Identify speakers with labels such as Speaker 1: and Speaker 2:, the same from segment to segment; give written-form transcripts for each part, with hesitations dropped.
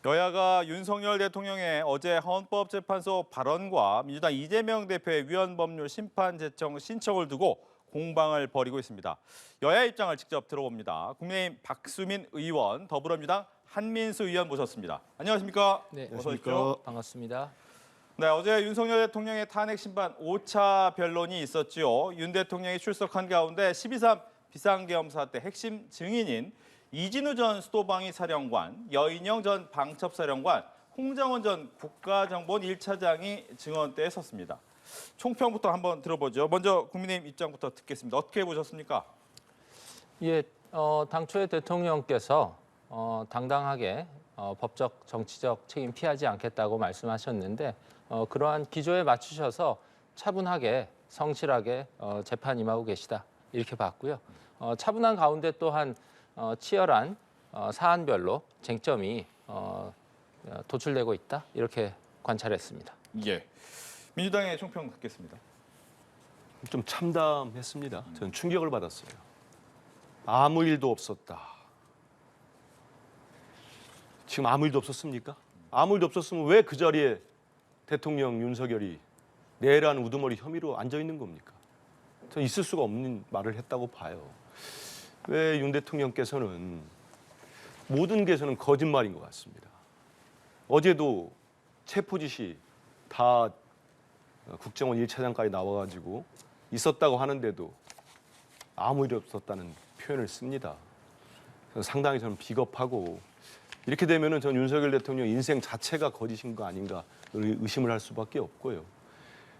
Speaker 1: 여야가 윤석열 대통령의 어제 헌법재판소 발언과 민주당 이재명 대표의 위헌법률 심판 제청 신청을 두고 공방을 벌이고 있습니다. 여야 입장을 직접 들어봅니다. 국민의힘 박수민 의원, 더불어민주당 한민수 의원 모셨습니다. 안녕하십니까?
Speaker 2: 네,
Speaker 1: 어서 오십시오.
Speaker 2: 반갑습니다.
Speaker 1: 네, 어제 윤석열 대통령의 탄핵 심판 5차 변론이 있었지요. 윤 대통령이 출석한 가운데 12.3 비상계엄 사태 핵심 증인인 이진우 전 수도방위 사령관, 여인영 전 방첩사령관, 홍장원 전 국가정보원 1차장이 증언대에 섰습니다. 총평부터 한번 들어보죠. 먼저 국민의힘 입장부터 듣겠습니다. 어떻게 보셨습니까?
Speaker 2: 예, 당초에 대통령께서 당당하게 법적, 정치적 책임 피하지 않겠다고 말씀하셨는데 그러한 기조에 맞추셔서 차분하게, 성실하게 재판 임하고 계시다 이렇게 봤고요. 차분한 가운데 또한 치열한 사안별로 쟁점이 도출되고 있다 이렇게 관찰했습니다.
Speaker 1: 예. 민주당의 총평 듣겠습니다.
Speaker 3: 좀 참담했습니다. 저는 충격을 받았어요. 아무 일도 없었다. 지금 아무 일도 없었습니까? 아무 일도 없었으면 왜 그 자리에 대통령 윤석열이 내란 우두머리 혐의로 앉아 있는 겁니까? 저는 있을 수가 없는 말을 했다고 봐요. 왜 윤 대통령께서는 모든 게서는 거짓말인 것 같습니다. 어제도 체포 지시 다 국정원 1차장까지 나와가지고 있었다고 하는데도 아무 일이 없었다는 표현을 씁니다. 상당히 저는 비겁하고 이렇게 되면은 전 윤석열 대통령 인생 자체가 거짓인 거 아닌가 의심을 할 수밖에 없고요.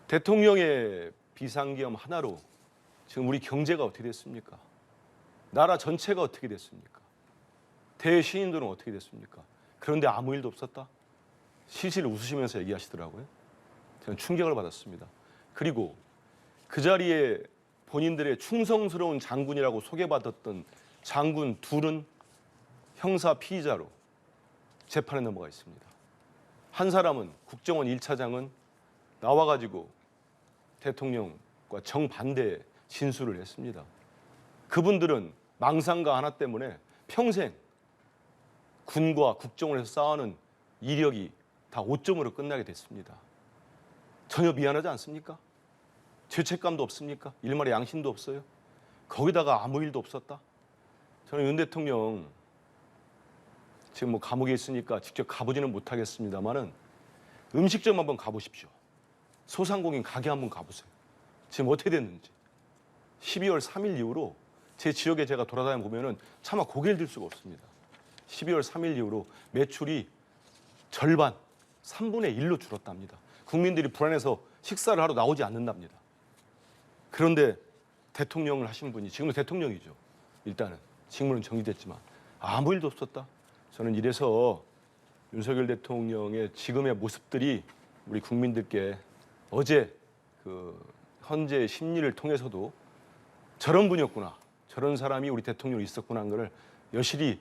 Speaker 3: 대통령의 비상계엄 하나로 지금 우리 경제가 어떻게 됐습니까? 나라 전체가 어떻게 됐습니까? 대신인들은 어떻게 됐습니까? 그런데 아무 일도 없었다? 실실 웃으시면서 얘기하시더라고요. 저는 충격을 받았습니다. 그리고 그 자리에 본인들의 충성스러운 장군이라고 소개받았던 장군 둘은 형사 피의자로 재판에 넘어가 있습니다. 한 사람은 국정원 1차장은 나와가지고 대통령과 정반대 진술을 했습니다. 그분들은 망상과 하나 때문에 평생 군과 국정원에서 쌓아놓은 이력이 다 5점으로 끝나게 됐습니다. 전혀 미안하지 않습니까? 죄책감도 없습니까? 일말의 양심도 없어요? 거기다가 아무 일도 없었다? 저는 윤 대통령 지금 뭐 감옥에 있으니까 직접 가보지는 못하겠습니다만은 음식점 한번 가보십시오. 소상공인 가게 한번 가보세요. 지금 어떻게 됐는지. 12월 3일 이후로 제 지역에 제가 돌아다녀 보면은 차마 고개를 들 수가 없습니다. 12월 3일 이후로 매출이 절반, 3분의 1로 줄었답니다. 국민들이 불안해서 식사를 하러 나오지 않는답니다. 그런데 대통령을 하신 분이 지금은 대통령이죠. 일단은 직무는 정지됐지만 아무 일도 없었다. 저는 이래서 윤석열 대통령의 지금의 모습들이 우리 국민들께 어제 그 현재 심리를 통해서도 저런 분이었구나, 저런 사람이 우리 대통령이 있었구나 하는 것을 여실히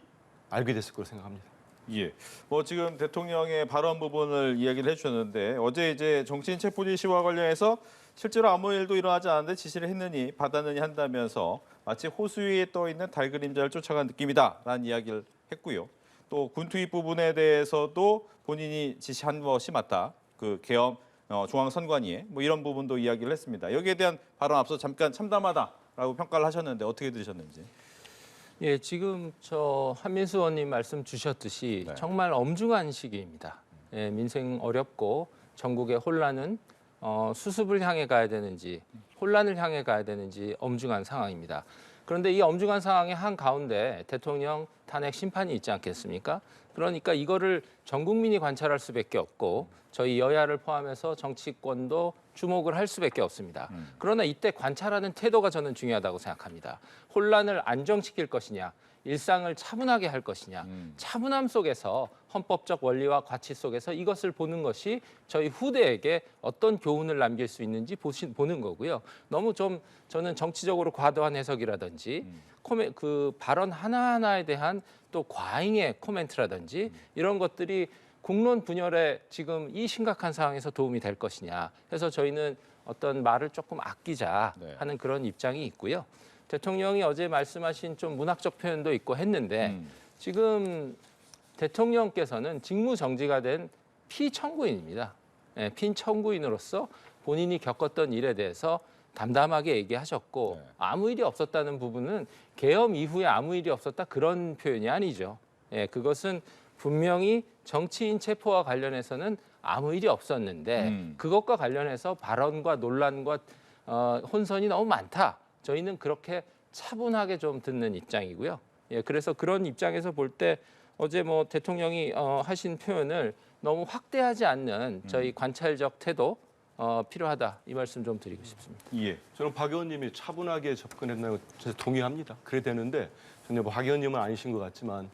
Speaker 3: 알게 됐을 거라고 생각합니다.
Speaker 1: 예. 뭐 지금 대통령의 발언 부분을 이야기를 해주셨는데 어제 이제 정치인 체포 지시와 관련해서 실제로 아무 일도 일어나지 않았는데 지시를 했느니 받았느니 한다면서 마치 호수 위에 떠 있는 달 그림자를 쫓아간 느낌이다라는 이야기를 했고요. 또 군 투입 부분에 대해서도 본인이 지시한 것이 맞다. 그 계엄 중앙선관위에 뭐 이런 부분도 이야기를 했습니다. 여기에 대한 발언 앞서 잠깐 참담하다라고 평가를 하셨는데 어떻게 들으셨는지.
Speaker 2: 예, 지금 저 한민수 의원님 말씀 주셨듯이
Speaker 1: 네.
Speaker 2: 정말 엄중한 시기입니다. 예, 민생 어렵고 전국의 혼란은 수습을 향해 가야 되는지 혼란을 향해 가야 되는지 엄중한 상황입니다. 그런데 이 엄중한 상황의 한 가운데 대통령 탄핵 심판이 있지 않겠습니까? 그러니까 이거를 전 국민이 관찰할 수밖에 없고 저희 여야를 포함해서 정치권도 주목을 할 수밖에 없습니다. 그러나 이때 관찰하는 태도가 저는 중요하다고 생각합니다. 혼란을 안정시킬 것이냐, 일상을 차분하게 할 것이냐, 차분함 속에서 헌법적 원리와 가치 속에서 이것을 보는 것이 저희 후대에게 어떤 교훈을 남길 수 있는지 보는 거고요. 너무 좀 저는 정치적으로 과도한 해석이라든지 그 발언 하나하나에 대한 또 과잉의 코멘트라든지 이런 것들이 국론 분열에 지금 이 심각한 상황에서 도움이 될 것이냐 해서 저희는 어떤 말을 조금 아끼자 하는 그런 입장이 있고요. 대통령이 어제 말씀하신 좀 문학적 표현도 있고 했는데 지금 대통령께서는 직무 정지가 된 피청구인입니다. 예, 피청구인으로서 본인이 겪었던 일에 대해서 담담하게 얘기하셨고 아무 일이 없었다는 부분은 계엄 이후에 아무 일이 없었다 그런 표현이 아니죠. 예, 그것은 분명히 정치인 체포와 관련해서는 아무 일이 없었는데 그것과 관련해서 발언과 논란과 혼선이 너무 많다. 저희는 그렇게 차분하게 좀 듣는 입장이고요. 예, 그래서 그런 입장에서 볼 때 어제 뭐 대통령이 하신 표현을 너무 확대하지 않는 저희 관찰적 태도 필요하다 이 말씀 좀 드리고 싶습니다.
Speaker 1: 예.
Speaker 3: 저는 박 의원님이 차분하게 접근했나요? 동의합니다. 그래 되는데 저는 뭐 박 의원님은 아니신 것 같지만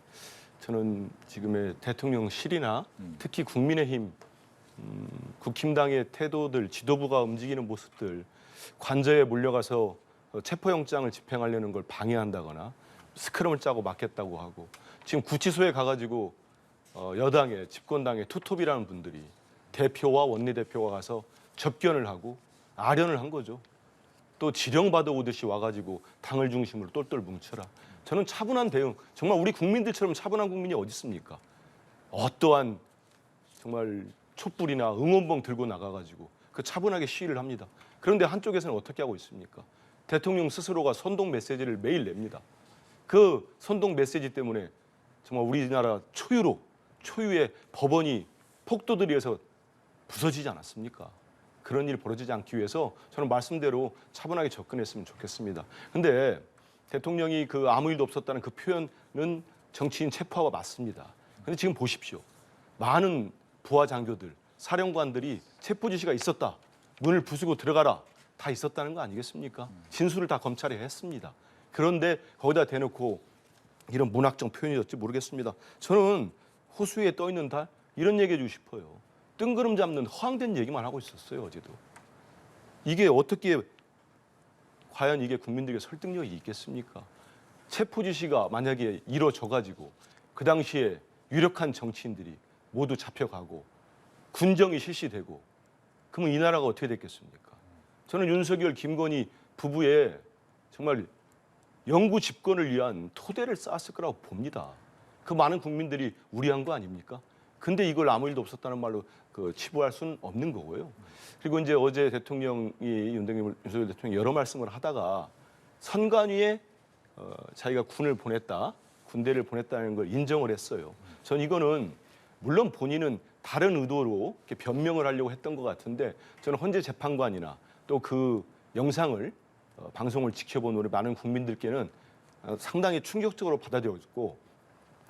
Speaker 3: 저는 지금의 대통령실이나 특히 국민의힘 국힘당의 태도들, 지도부가 움직이는 모습들, 관저에 몰려가서 체포영장을 집행하려는 걸 방해한다거나 스크럼을 짜고 막겠다고 하고 지금 구치소에 가가지고 여당의 집권당의 투톱이라는 분들이 대표와 원내대표가 가서 접견을 하고 아련을 한 거죠. 또 지령받아 오듯이 와가지고 당을 중심으로 똘똘 뭉쳐라. 저는 차분한 대응, 정말 우리 국민들처럼 차분한 국민이 어디 있습니까? 어떠한 정말 촛불이나 응원봉 들고 나가가지고 그 차분하게 시위를 합니다. 그런데 한쪽에서는 어떻게 하고 있습니까? 대통령 스스로가 선동 메시지를 매일 냅니다. 그 선동 메시지 때문에 정말 우리나라 초유의 법원이 폭도들에 의해서 부서지지 않았습니까? 그런 일이 벌어지지 않기 위해서 저는 말씀대로 차분하게 접근했으면 좋겠습니다. 근데 대통령이 그 아무 일도 없었다는 그 표현은 정치인 체포와 맞습니다. 근데 지금 보십시오. 많은 부하 장교들, 사령관들이 체포 지시가 있었다. 문을 부수고 들어가라. 다 있었다는 거 아니겠습니까? 진술을 다 검찰이 했습니다. 그런데 거기다 대놓고 이런 문학적 표현이었지 모르겠습니다. 저는 호수에 떠 있는 달 이런 얘기해 주고 싶어요. 뜬구름 잡는 허황된 얘기만 하고 있었어요, 어제도. 이게 어떻게 과연 이게 국민들에게 설득력이 있겠습니까? 체포 지시가 만약에 이루어져 가지고 그 당시에 유력한 정치인들이 모두 잡혀가고 군정이 실시되고 그러면 이 나라가 어떻게 됐겠습니까? 저는 윤석열, 김건희 부부의 정말 영구 집권을 위한 토대를 쌓았을 거라고 봅니다. 그 많은 국민들이 우려한 거 아닙니까? 근데 이걸 아무 일도 없었다는 말로 치부할 수는 없는 거고요. 그리고 이제 어제 대통령이 윤석열 대통령이 여러 말씀을 하다가 선관위에 자기가 군대를 보냈다는 걸 인정을 했어요. 전 이거는 물론 본인은 다른 의도로 이렇게 변명을 하려고 했던 것 같은데 저는 헌재 재판관이나 또 그 영상을 방송을 지켜본 우리 많은 국민들께는 상당히 충격적으로 받아들여졌고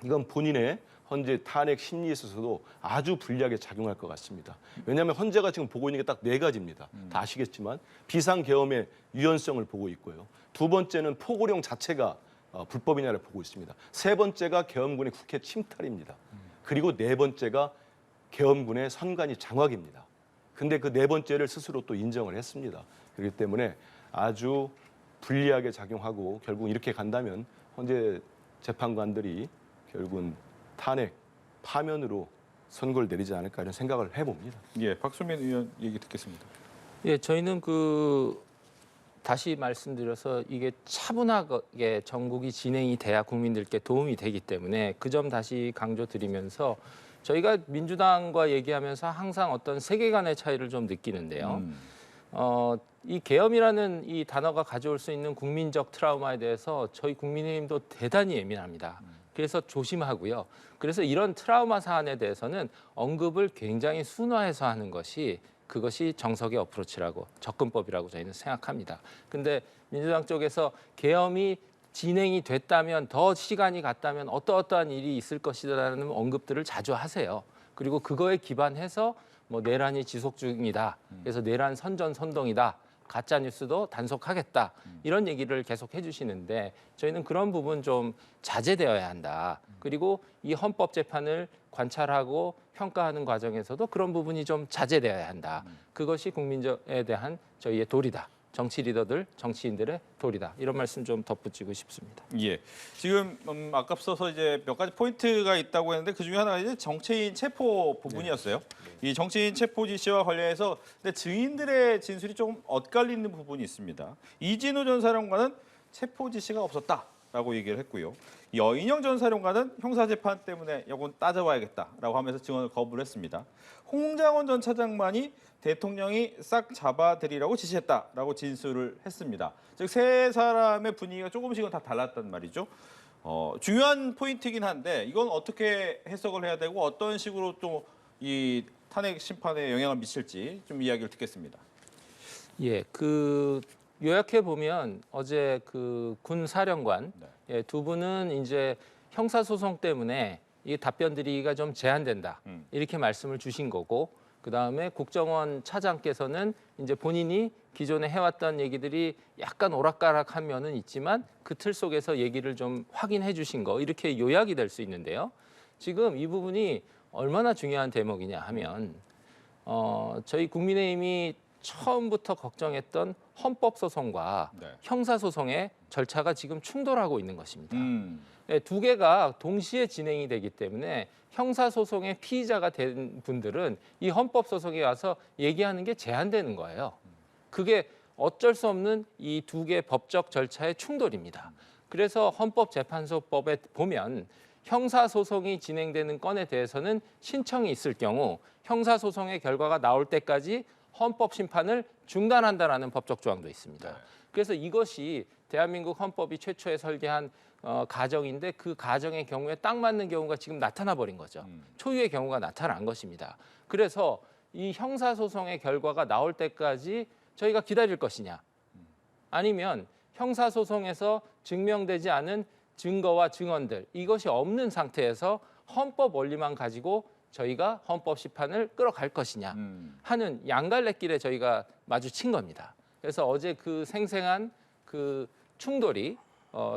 Speaker 3: 이건 본인의 헌재 탄핵 심리에 있어서도 아주 불리하게 작용할 것 같습니다. 왜냐하면 헌재가 지금 보고 있는 게 딱 4가지입니다. 다 아시겠지만 비상계엄의 유연성을 보고 있고요. 두 번째는 포고령 자체가 불법이냐를 보고 있습니다. 세 번째가 계엄군의 국회 침탈입니다. 그리고 네 번째가 계엄군의 선관위 장악입니다. 근데 그 네 번째를 스스로 또 인정을 했습니다. 그렇기 때문에 아주 불리하게 작용하고 결국 이렇게 간다면 헌재 재판관들이 결국은 탄핵, 파면으로 선고를 내리지 않을까 이런 생각을 해봅니다.
Speaker 1: 예, 박수민 의원 얘기 듣겠습니다.
Speaker 2: 예, 저희는 다시 말씀드려서 이게 차분하게 전국이 진행이 돼야 국민들께 도움이 되기 때문에 그 점 다시 강조드리면서 저희가 민주당과 얘기하면서 항상 어떤 세계관의 차이를 좀 느끼는데요. 이 계엄이라는 이 단어가 가져올 수 있는 국민적 트라우마에 대해서 저희 국민의힘도 대단히 예민합니다. 그래서 조심하고요. 그래서 이런 트라우마 사안에 대해서는 언급을 굉장히 순화해서 하는 것이 그것이 정석의 어프로치라고 접근법이라고 저희는 생각합니다. 근데 민주당 쪽에서 계엄이 진행이 됐다면 더 시간이 갔다면 어떠한 일이 있을 것이라는 언급들을 자주 하세요. 그리고 그거에 기반해서 뭐 내란이 지속 중이다. 그래서 내란 선전선동이다. 가짜 뉴스도 단속하겠다. 이런 얘기를 계속 해주시는데 저희는 그런 부분 좀 자제되어야 한다. 그리고 이 헌법재판을 관찰하고 평가하는 과정에서도 그런 부분이 좀 자제되어야 한다. 그것이 국민에 대한 저희의 도리다. 정치 리더들, 정치인들의 도리다. 이런 말씀 좀 덧붙이고 싶습니다.
Speaker 1: 예, 지금 앞서서 이제 몇 가지 포인트가 있다고 했는데 그 중에 하나가 이제 정치인 체포 부분이었어요. 이 정치인 체포 지시와 관련해서 근데 증인들의 진술이 좀 엇갈리는 부분이 있습니다. 이진우 전 사령관은 체포 지시가 없었다. 라고 얘기를 했고요. 여인영 전 사령관은 형사재판 때문에 이건 따져봐야겠다라고 하면서 증언을 거부를 했습니다. 홍장원 전 차장만이 대통령이 싹 잡아들이라고 지시했다라고 진술을 했습니다. 즉 세 사람의 분위기가 조금씩은 다 달랐단 말이죠. 중요한 포인트이긴 한데 이건 어떻게 해석을 해야 되고 어떤 식으로 또 이 탄핵 심판에 영향을 미칠지 좀 이야기를 듣겠습니다.
Speaker 2: 예, 요약해 보면 어제 그 군 사령관 예, 두 분은 이제 형사 소송 때문에 이 답변 드리기가 좀 제한된다 이렇게 말씀을 주신 거고, 그 다음에 국정원 차장께서는 이제 본인이 기존에 해왔던 얘기들이 약간 오락가락한 면은 있지만 그 틀 속에서 얘기를 좀 확인해 주신 거, 이렇게 요약이 될 수 있는데요. 지금 이 부분이 얼마나 중요한 대목이냐 하면 저희 국민의힘이 처음부터 걱정했던 헌법소송과
Speaker 1: 네.
Speaker 2: 형사소송의 절차가 지금 충돌하고 있는 것입니다. 네, 두 개가 동시에 진행이 되기 때문에 형사소송의 피의자가 된 분들은 이 헌법소송에 와서 얘기하는 게 제한되는 거예요. 그게 어쩔 수 없는 이 두 개의 법적 절차의 충돌입니다. 그래서 헌법재판소법에 보면 형사소송이 진행되는 건에 대해서는 신청이 있을 경우 형사소송의 결과가 나올 때까지 헌법심판을 중단한다라는 법적 조항도 있습니다. 그래서 이것이 대한민국 헌법이 최초에 설계한 가정인데 그 가정의 경우에 딱 맞는 경우가 지금 나타나 버린 거죠. 초유의 경우가 나타난 것입니다. 그래서 이 형사소송의 결과가 나올 때까지 저희가 기다릴 것이냐, 아니면 형사소송에서 증명되지 않은 증거와 증언들, 이것이 없는 상태에서 헌법 원리만 가지고 저희가 헌법 심판을 끌어갈 것이냐 하는 양갈래길에 저희가 마주친 겁니다. 그래서 어제 그 생생한 그 충돌이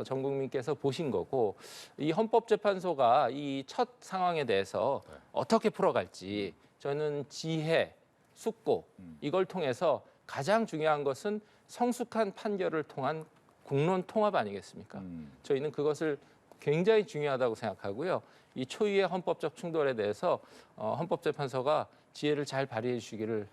Speaker 2: 전 국민께서 보신 거고, 이 헌법재판소가 이 첫 상황에 대해서 어떻게 풀어갈지 저는 지혜, 숙고 이걸 통해서 가장 중요한 것은 성숙한 판결을 통한 국론 통합 아니겠습니까? 저희는 그것을 굉장히 중요하다고 생각하고요. 이 초유의 헌법적 충돌에 대해서 헌법재판소가 지혜를 잘 발휘해 주시기를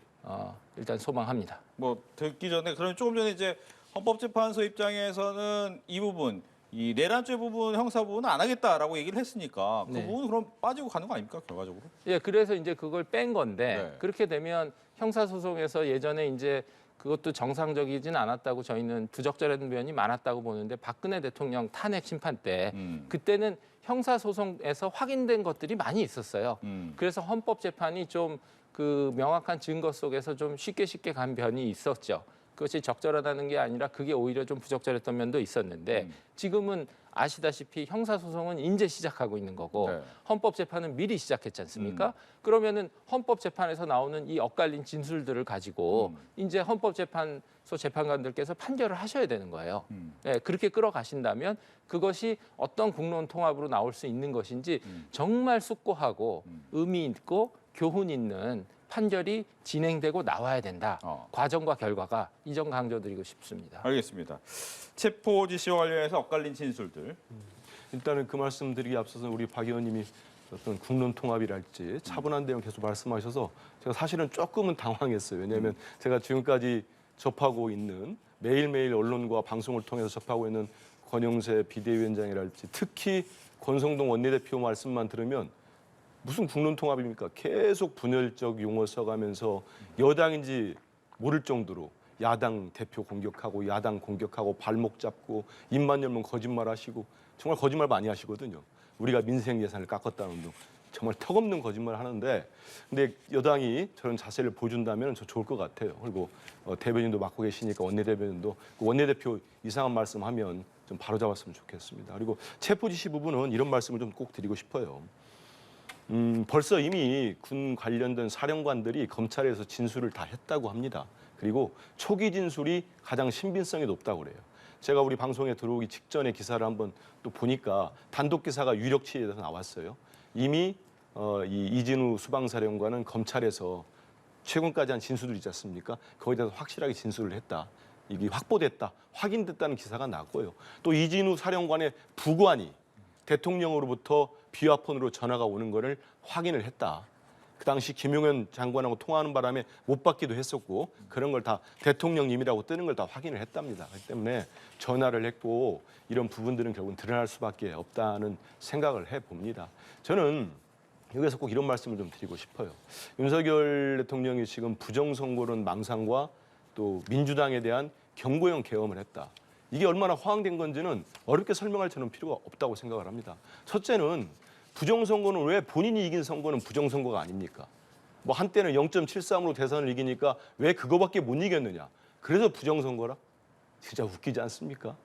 Speaker 2: 일단 소망합니다.
Speaker 1: 뭐 듣기 전에 그럼 조금 전에 이제 헌법재판소 입장에서는 이 부분, 이 내란죄 부분, 형사 부분은 안 하겠다라고 얘기를 했으니까 그
Speaker 2: 네.
Speaker 1: 부분은 그럼 빠지고 가는 거 아닙니까 결과적으로?
Speaker 2: 예, 그래서 이제 그걸 뺀 건데
Speaker 1: 네.
Speaker 2: 그렇게 되면 형사소송에서 예전에 이제 그것도 정상적이진 않았다고 저희는 부적절한 면이 많았다고 보는데, 박근혜 대통령 탄핵 심판 때 그때는 형사소송에서 확인된 것들이 많이 있었어요. 그래서 헌법재판이 좀 그 명확한 증거 속에서 좀 쉽게 간 면이 있었죠. 그것이 적절하다는 게 아니라 그게 오히려 좀 부적절했던 면도 있었는데 지금은 아시다시피 형사소송은 이제 시작하고 있는 거고
Speaker 1: 네.
Speaker 2: 헌법재판은 미리 시작했지 않습니까? 그러면은 헌법재판에서 나오는 이 엇갈린 진술들을 가지고 이제 헌법재판소 재판관들께서 판결을 하셔야 되는 거예요. 네, 그렇게 끌어가신다면 그것이 어떤 국론 통합으로 나올 수 있는 것인지 정말 숙고하고 의미 있고 교훈 있는 판결이 진행되고 나와야 된다. 과정과 결과가, 이 점 강조드리고 싶습니다.
Speaker 1: 알겠습니다. 체포 지시와 관련해서 엇갈린 진술들.
Speaker 3: 일단은 그 말씀드리기 앞서서 우리 박 의원님이 어떤 국론 통합이랄지 차분한 내용 계속 말씀하셔서 제가 사실은 조금은 당황했어요. 왜냐하면 제가 지금까지 접하고 있는 매일매일 언론과 방송을 통해서 접하고 있는 권영세 비대위원장이랄지 특히 권성동 원내대표 말씀만 들으면 무슨 국론 통합입니까? 계속 분열적 용어 써가면서 여당인지 모를 정도로 야당 대표 공격하고 야당 공격하고 발목 잡고 입만 열면 거짓말하시고 정말 거짓말 많이 하시거든요. 우리가 민생 예산을 깎았다는 둥 정말 턱없는 거짓말 하는데, 근데 여당이 저런 자세를 보여준다면 저 좋을 것 같아요. 그리고 대변인도 맡고 계시니까 원내대변인도 원내대표 이상한 말씀하면 좀 바로잡았으면 좋겠습니다. 그리고 체포 지시 부분은 이런 말씀을 좀 꼭 드리고 싶어요. 벌써 이미 군 관련된 사령관들이 검찰에서 진술을 다 했다고 합니다. 그리고 초기 진술이 가장 신빙성이 높다고 그래요. 제가 우리 방송에 들어오기 직전에 기사를 한번 또 보니까 단독 기사가 유력치에 대해서 나왔어요. 이미 이 이진우 수방사령관은 검찰에서 최근까지 한 진술들 있지 않습니까? 거기에 대해서 확실하게 진술을 했다. 이게 확보됐다, 확인됐다는 기사가 나고요. 또 이진우 사령관의 부관이 대통령으로부터 비화폰으로 전화가 오는 것을 확인을 했다. 그 당시 김용현 장관하고 통화하는 바람에 못 받기도 했었고 그런 걸 다 대통령님이라고 뜨는 걸 다 확인을 했답니다. 그렇기 때문에 전화를 했고 이런 부분들은 결국은 드러날 수밖에 없다는 생각을 해봅니다. 저는 여기서 꼭 이런 말씀을 좀 드리고 싶어요. 윤석열 대통령이 지금 부정선거론 망상과 또 민주당에 대한 경고형 계엄을 했다. 이게 얼마나 허황된 건지는 어렵게 설명할 저는 필요가 없다고 생각을 합니다. 첫째는 부정선거는 왜 본인이 이긴 선거는 부정선거가 아닙니까? 뭐 한때는 0.73으로 대선을 이기니까 왜 그거밖에 못 이겼느냐? 그래서 부정선거라? 진짜 웃기지 않습니까?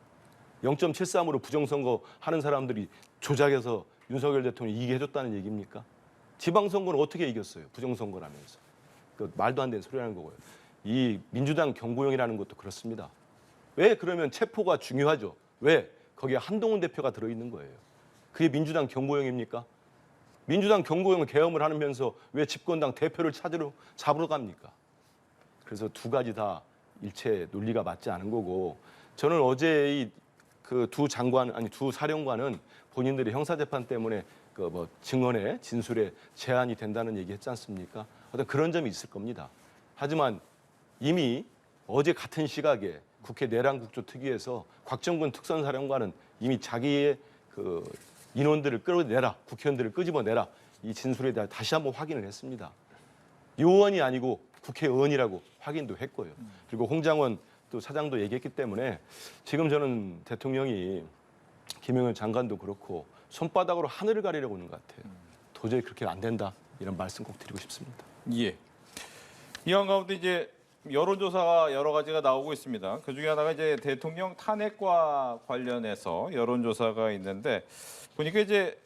Speaker 3: 0.73으로 부정선거 하는 사람들이 조작해서 윤석열 대통령이 이기게 해줬다는 얘기입니까? 지방선거는 어떻게 이겼어요? 부정선거라면서. 그 말도 안 되는 소리 하는 거고요. 이 민주당 경고형이라는 것도 그렇습니다. 왜 그러면 체포가 중요하죠? 왜? 거기에 한동훈 대표가 들어있는 거예요. 그게 민주당 경고형입니까? 민주당 경고형 계엄을 하면서 왜 집권당 대표를 잡으러 갑니까? 그래서 두 가지 다 일체 논리가 맞지 않은 거고 저는 어제 그 두 사령관은 본인들이 형사재판 때문에 그 뭐 증언의 진술에 제한이 된다는 얘기 했지 않습니까? 어떤 그런 점이 있을 겁니다. 하지만 이미 어제 같은 시각에 국회 내란국조 특위에서 곽정근 특선사령관은 이미 자기의 그 인원들을 끌어내라, 국회의원들을 끄집어내라 이 진술에 대해 다시 한번 확인을 했습니다. 요원이 아니고 국회의원이라고 확인도 했고요. 그리고 홍장원 또 사장도 얘기했기 때문에 지금 저는 대통령이 김용현 장관도 그렇고 손바닥으로 하늘을 가리려고 하는 것 같아요. 도저히 그렇게 안 된다 이런 말씀 꼭 드리고 싶습니다.
Speaker 1: 예. 이한 가운데 이제 여론조사가 여러 가지가 나오고 있습니다. 그 중에 하나가 이제 대통령 탄핵과 관련해서 여론조사가 있는데 보니까 이제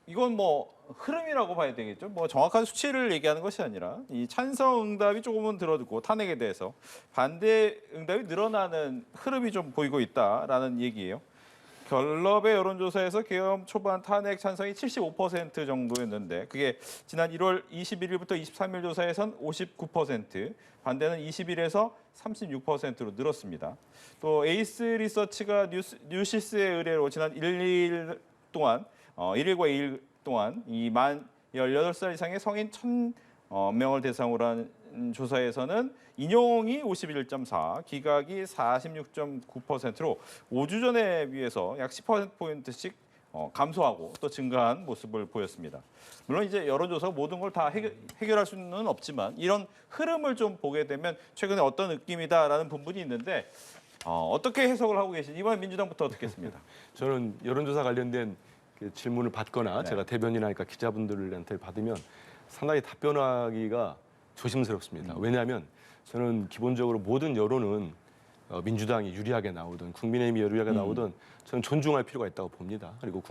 Speaker 1: 이건 뭐 흐름이라고 봐야 되겠죠. 뭐 정확한 수치를 얘기하는 것이 아니라 이 찬성 응답이 조금은 줄어들고 탄핵에 대해서 반대 응답이 늘어나는 흐름이 좀 보이고 있다라는 얘기예요. 갤럽의 여론조사에서 계엄 초반 탄핵 찬성이 75% 정도였는데 그게 지난 1월 21일부터 23일 조사에선 59%, 반대는 20일에서 36%로 늘었습니다. 또 에이스 리서치가 뉴시스의 의뢰로 지난 1일 동안 1일과 2일 동안 이 만 18살 이상의 성인 1,000명을 대상으로 한 조사에서는 인용이 51.4, 기각이 46.9%로 5주 전에 비해서 약 10%포인트씩 감소하고 또 증가한 모습을 보였습니다. 물론 이제 여론조사가 모든 걸 다 해결할 수는 없지만 이런 흐름을 좀 보게 되면 최근에 어떤 느낌이다라는 부분이 있는데 어떻게 해석을 하고 계신지 이번 민주당부터 어떻겠습니까?
Speaker 3: 저는 여론조사 관련된 그 질문을 받거나
Speaker 1: 네.
Speaker 3: 제가 대변인이니까 기자분들한테 받으면 상당히 답변하기가 조심스럽습니다. 왜냐하면 저는 기본적으로 모든 여론은 민주당이 유리하게 나오든 국민의힘이 유리하게 나오든 저는 존중할 필요가 있다고 봅니다. 그리고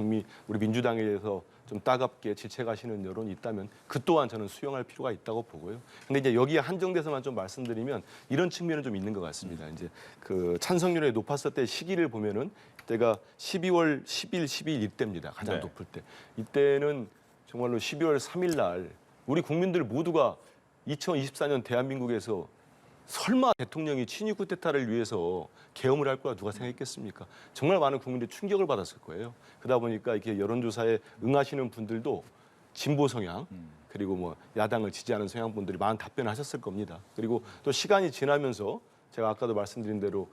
Speaker 3: 우리 민주당에 대해서 좀 따갑게 지책하시는 여론이 있다면 그 또한 저는 수용할 필요가 있다고 보고요. 근데 이제 여기에 한정돼서만 좀 말씀드리면 이런 측면은 좀 있는 것 같습니다. 이제 그 찬성률이 높았을 때 시기를 보면은 그때가 12월 10일, 12일 이때입니다. 가장
Speaker 1: 네.
Speaker 3: 높을 때. 이때는 정말로 12월 3일 날 우리 국민들 모두가 2024년 대한민국에서 설마 대통령이 친위 쿠데타를 위해서 계엄을 할 거라 누가 생각했겠습니까? 정말 많은 국민들이 충격을 받았을 거예요. 그러다 보니까 이렇게 여론조사에 응하시는 분들도 진보 성향 그리고 뭐 야당을 지지하는 성향 분들이 많은 답변을 하셨을 겁니다. 그리고 또 시간이 지나면서 제가 아까도 말씀드린 대로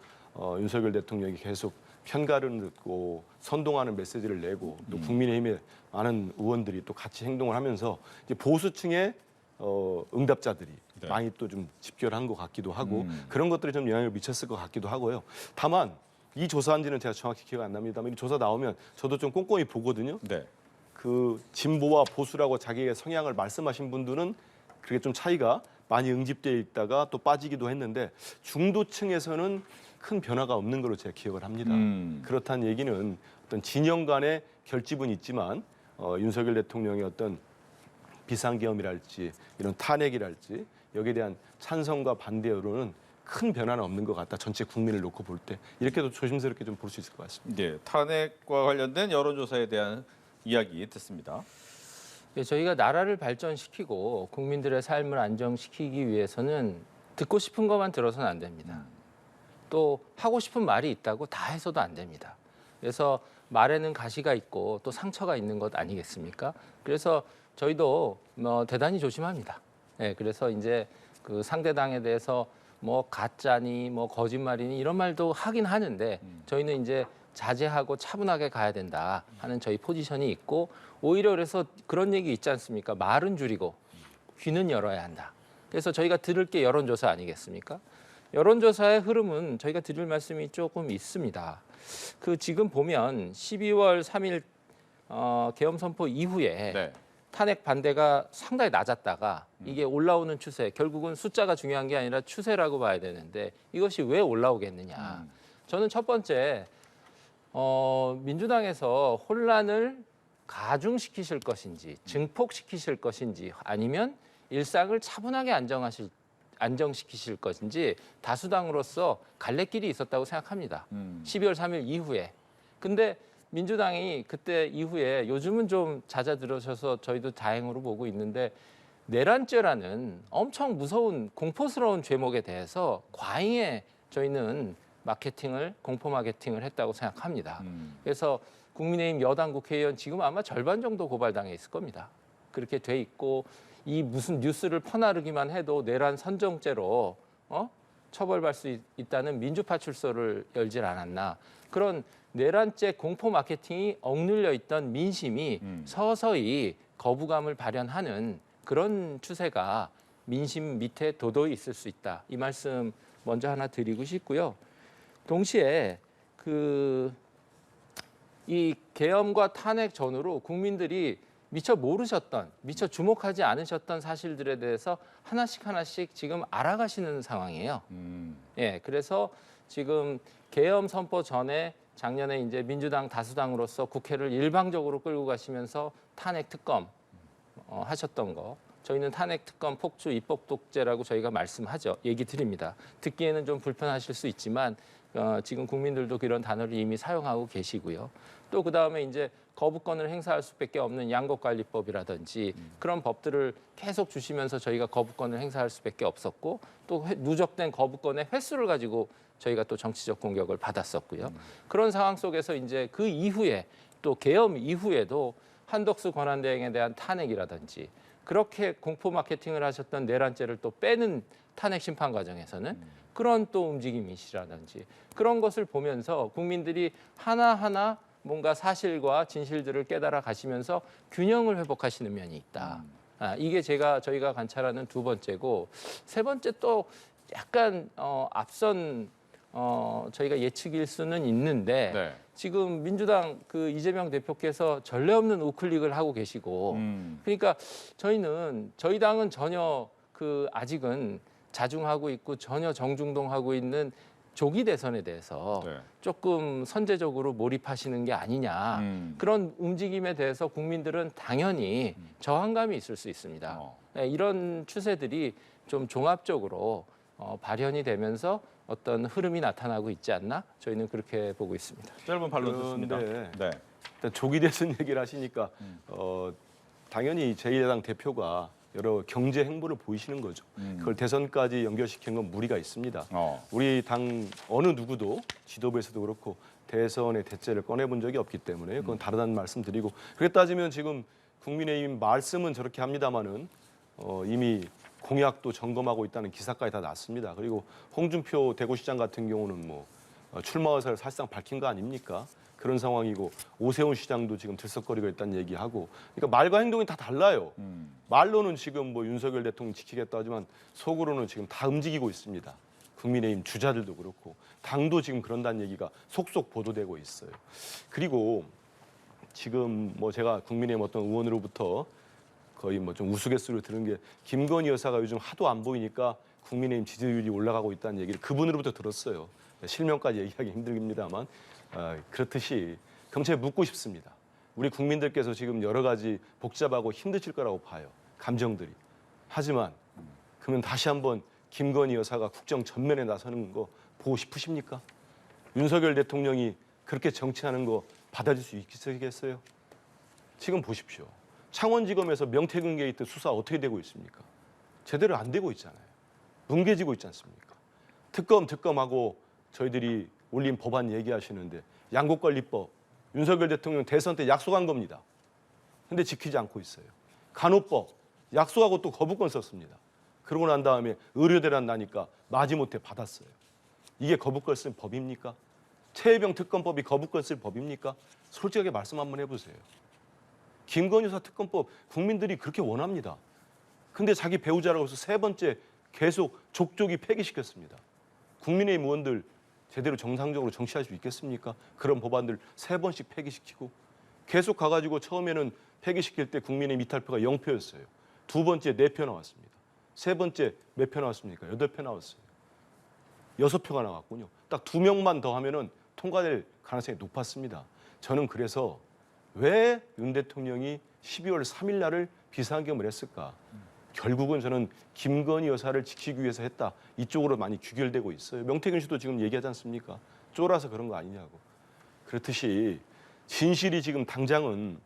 Speaker 3: 윤석열 대통령이 계속 편가를 듣고 선동하는 메시지를 내고 또 국민의힘의 많은 의원들이 또 같이 행동을 하면서 이제 보수층의 응답자들이
Speaker 1: 네.
Speaker 3: 많이 또 좀 집결한 것 같기도 하고 그런 것들이 좀 영향을 미쳤을 것 같기도 하고요. 다만 이 조사한지는 제가 정확히 기억 안 납니다만 이 조사 나오면 저도 좀 꼼꼼히 보거든요.
Speaker 1: 네.
Speaker 3: 그 진보와 보수라고 자기의 성향을 말씀하신 분들은 그게 좀 차이가 많이 응집되어 있다가 또 빠지기도 했는데 중도층에서는 큰 변화가 없는 걸로 제가 기억을 합니다. 그렇다는 얘기는 어떤 진영 간의 결집은 있지만 윤석열 대통령의 어떤 비상계엄이랄지 이런 탄핵이랄지 여기에 대한 찬성과 반대 여론은 큰 변화는 없는 것 같다. 전체 국민을 놓고 볼 때 이렇게도 조심스럽게 좀 볼 수 있을 것 같습니다.
Speaker 1: 네, 탄핵과 관련된 여론조사에 대한 이야기 듣습니다.
Speaker 2: 예, 저희가 나라를 발전시키고 국민들의 삶을 안정시키기 위해서는 듣고 싶은 것만 들어서는 안 됩니다. 또 하고 싶은 말이 있다고 다 해서도 안 됩니다. 그래서 말에는 가시가 있고 또 상처가 있는 것 아니겠습니까? 그래서 저희도 뭐 대단히 조심합니다. 예, 그래서 이제 그 상대당에 대해서 뭐 가짜니 뭐 거짓말이니 이런 말도 하긴 하는데 저희는 이제 자제하고 차분하게 가야 된다 하는 저희 포지션이 있고 오히려 그래서 그런 얘기 있지 않습니까? 말은 줄이고 귀는 열어야 한다. 그래서 저희가 들을 게 여론조사 아니겠습니까? 여론조사의 흐름은 저희가 드릴 말씀이 조금 있습니다. 그 지금 보면 12월 3일 계엄 선포 이후에
Speaker 1: 네.
Speaker 2: 탄핵 반대가 상당히 낮았다가 이게 올라오는 추세, 결국은 숫자가 중요한 게 아니라 추세라고 봐야 되는데 이것이 왜 올라오겠느냐. 저는 첫 번째 민주당에서 혼란을 가중시키실 것인지 증폭시키실 것인지 아니면 일상을 차분하게 안정시키실 것인지 다수당으로서 갈래길이 있었다고 생각합니다. 12월 3일 이후에. 근데 민주당이 그때 이후에 요즘은 좀 잦아들으셔서 저희도 다행으로 보고 있는데 내란죄라는 엄청 무서운 공포스러운 죄목에 대해서 과잉의 저희는 공포 마케팅을 했다고 생각합니다. 그래서 국민의힘 여당 국회의원 지금 아마 절반 정도 고발당해 있을 겁니다. 그렇게 돼 있고 이 무슨 뉴스를 퍼나르기만 해도 내란 선정죄로 처벌받을 수 있다는 민주파출소를 열질 않았나. 그런 내란죄 공포 마케팅이 억눌려 있던 민심이 서서히 거부감을 발현하는 그런 추세가 민심 밑에 도도히 있을 수 있다. 이 말씀 먼저 하나 드리고 싶고요. 동시에 이 계엄과 탄핵 전후로 국민들이 미처 모르셨던, 미처 주목하지 않으셨던 사실들에 대해서 하나씩 지금 알아가시는 상황이에요. 예, 그래서 지금 계엄 선포 전에 작년에 이제 민주당 다수당으로서 국회를 일방적으로 끌고 가시면서 탄핵 특검 하셨던 거. 저희는 탄핵 특검 폭주 입법 독재라고 저희가 말씀하죠. 얘기 드립니다. 듣기에는 좀 불편하실 수 있지만 지금 국민들도 그런 단어를 이미 사용하고 계시고요. 또 그다음에 이제 거부권을 행사할 수밖에 없는 양곡관리법이라든지 그런 법들을 계속 주시면서 저희가 거부권을 행사할 수밖에 없었고 또 누적된 거부권의 횟수를 가지고 저희가 또 정치적 공격을 받았었고요. 그런 상황 속에서 이제 그 이후에 또 계엄 이후에도 한덕수 권한대행에 대한 탄핵이라든지 그렇게 공포 마케팅을 하셨던 내란죄를 또 빼는 탄핵 심판 과정에서는 그런 또 움직임이시라든지 그런 것을 보면서 국민들이 하나하나 뭔가 사실과 진실들을 깨달아 가시면서 균형을 회복하시는 면이 있다. 이게 저희가 관찰하는 두 번째고 세 번째 또 약간 앞선 저희가 예측일 수는 있는데
Speaker 1: 네.
Speaker 2: 지금 민주당 그 이재명 대표께서 전례 없는 우클릭을 하고 계시고 그러니까 저희 당은 전혀 아직은 자중하고 있고 전혀 정중동하고 있는 조기 대선에 대해서
Speaker 1: 네.
Speaker 2: 조금 선제적으로 몰입하시는 게 아니냐 그런 움직임에 대해서 국민들은 당연히 저항감이 있을 수 있습니다. 네, 이런 추세들이 좀 종합적으로 발현이 되면서 어떤 흐름이 나타나고 있지 않나 저희는 그렇게 보고 있습니다.
Speaker 1: 짧은 반론 듣습니다. 네.
Speaker 3: 일단 조기 대선 얘기를 하시니까 당연히 제1야당 대표가 여러 경제 행보를 보이시는 거죠. 그걸 대선까지 연결시키는 건 무리가 있습니다. 우리 당 어느 누구도 지도부에서도 그렇고 대선의 대째를 꺼내본 적이 없기 때문에 그건 다르다는 말씀 드리고 그래 따지면 지금 국민의힘 말씀은 저렇게 합니다마는 이미 공약도 점검하고 있다는 기사까지 다 났습니다. 그리고 홍준표 대구시장 같은 경우는 뭐 출마 의사를 사실상 밝힌 거 아닙니까? 그런 상황이고 오세훈 시장도 지금 들썩거리고 있다는 얘기하고 그러니까 말과 행동이 다 달라요. 말로는 지금 뭐 윤석열 대통령 지키겠다 하지만 속으로는 지금 다 움직이고 있습니다. 국민의힘 주자들도 그렇고 당도 지금 그런다는 얘기가 속속 보도되고 있어요. 그리고 지금 뭐 제가 국민의힘 어떤 의원으로부터 거의 뭐 좀 우스갯소리로 들은 게 김건희 여사가 요즘 하도 안 보이니까 국민의힘 지지율이 올라가고 있다는 얘기를 그분으로부터 들었어요. 실명까지 얘기하기 힘듭니다만 그렇듯이 경찰에 묻고 싶습니다. 우리 국민들께서 지금 여러 가지 복잡하고 힘드실 거라고 봐요. 감정들이. 하지만 그러면 다시 한번 김건희 여사가 국정 전면에 나서는 거 보고 싶으십니까? 윤석열 대통령이 그렇게 정치하는 거 받아줄 수 있겠어요? 지금 보십시오. 창원지검에서 명태균 게이트 수사 어떻게 되고 있습니까? 제대로 안 되고 있잖아요. 뭉개지고 있지 않습니까? 특검하고 저희들이 올린 법안 얘기하시는데 양곡관리법 윤석열 대통령 대선 때 약속한 겁니다. 근데 지키지 않고 있어요. 간호법 약속하고 또 거부권 썼습니다. 그러고 난 다음에 의료대란 나니까 마지못해 받았어요. 이게 거부권 쓴 법입니까? 최혜병 특검법이 거부권 쓸 법입니까? 솔직하게 말씀 한번 해보세요. 김건희 여사 특검법 국민들이 그렇게 원합니다. 근데 자기 배우자라고 해서 세 번째 계속 족족이 폐기시켰습니다. 국민의힘 의원들 제대로 정상적으로 정치할 수 있겠습니까? 그런 법안들 세 번씩 폐기시키고 계속 가가지고 처음에는 폐기시킬 때 국민의힘 이탈표가 0표였어요. 두 번째 4표 나왔습니다. 세 번째 몇 표 나왔습니까? 8표 나왔어요. 6표가 나왔군요. 딱 2명만 더 하면은 통과될 가능성이 높았습니다. 저는 그래서 왜 윤 대통령이 12월 3일 날을 비상경을 했을까? 결국은 저는 김건희 여사를 지키기 위해서 했다. 이쪽으로 많이 귀결되고 있어요. 명태균 씨도 지금 얘기하지 않습니까? 쫄아서 그런 거 아니냐고. 그렇듯이 진실이 지금 당장은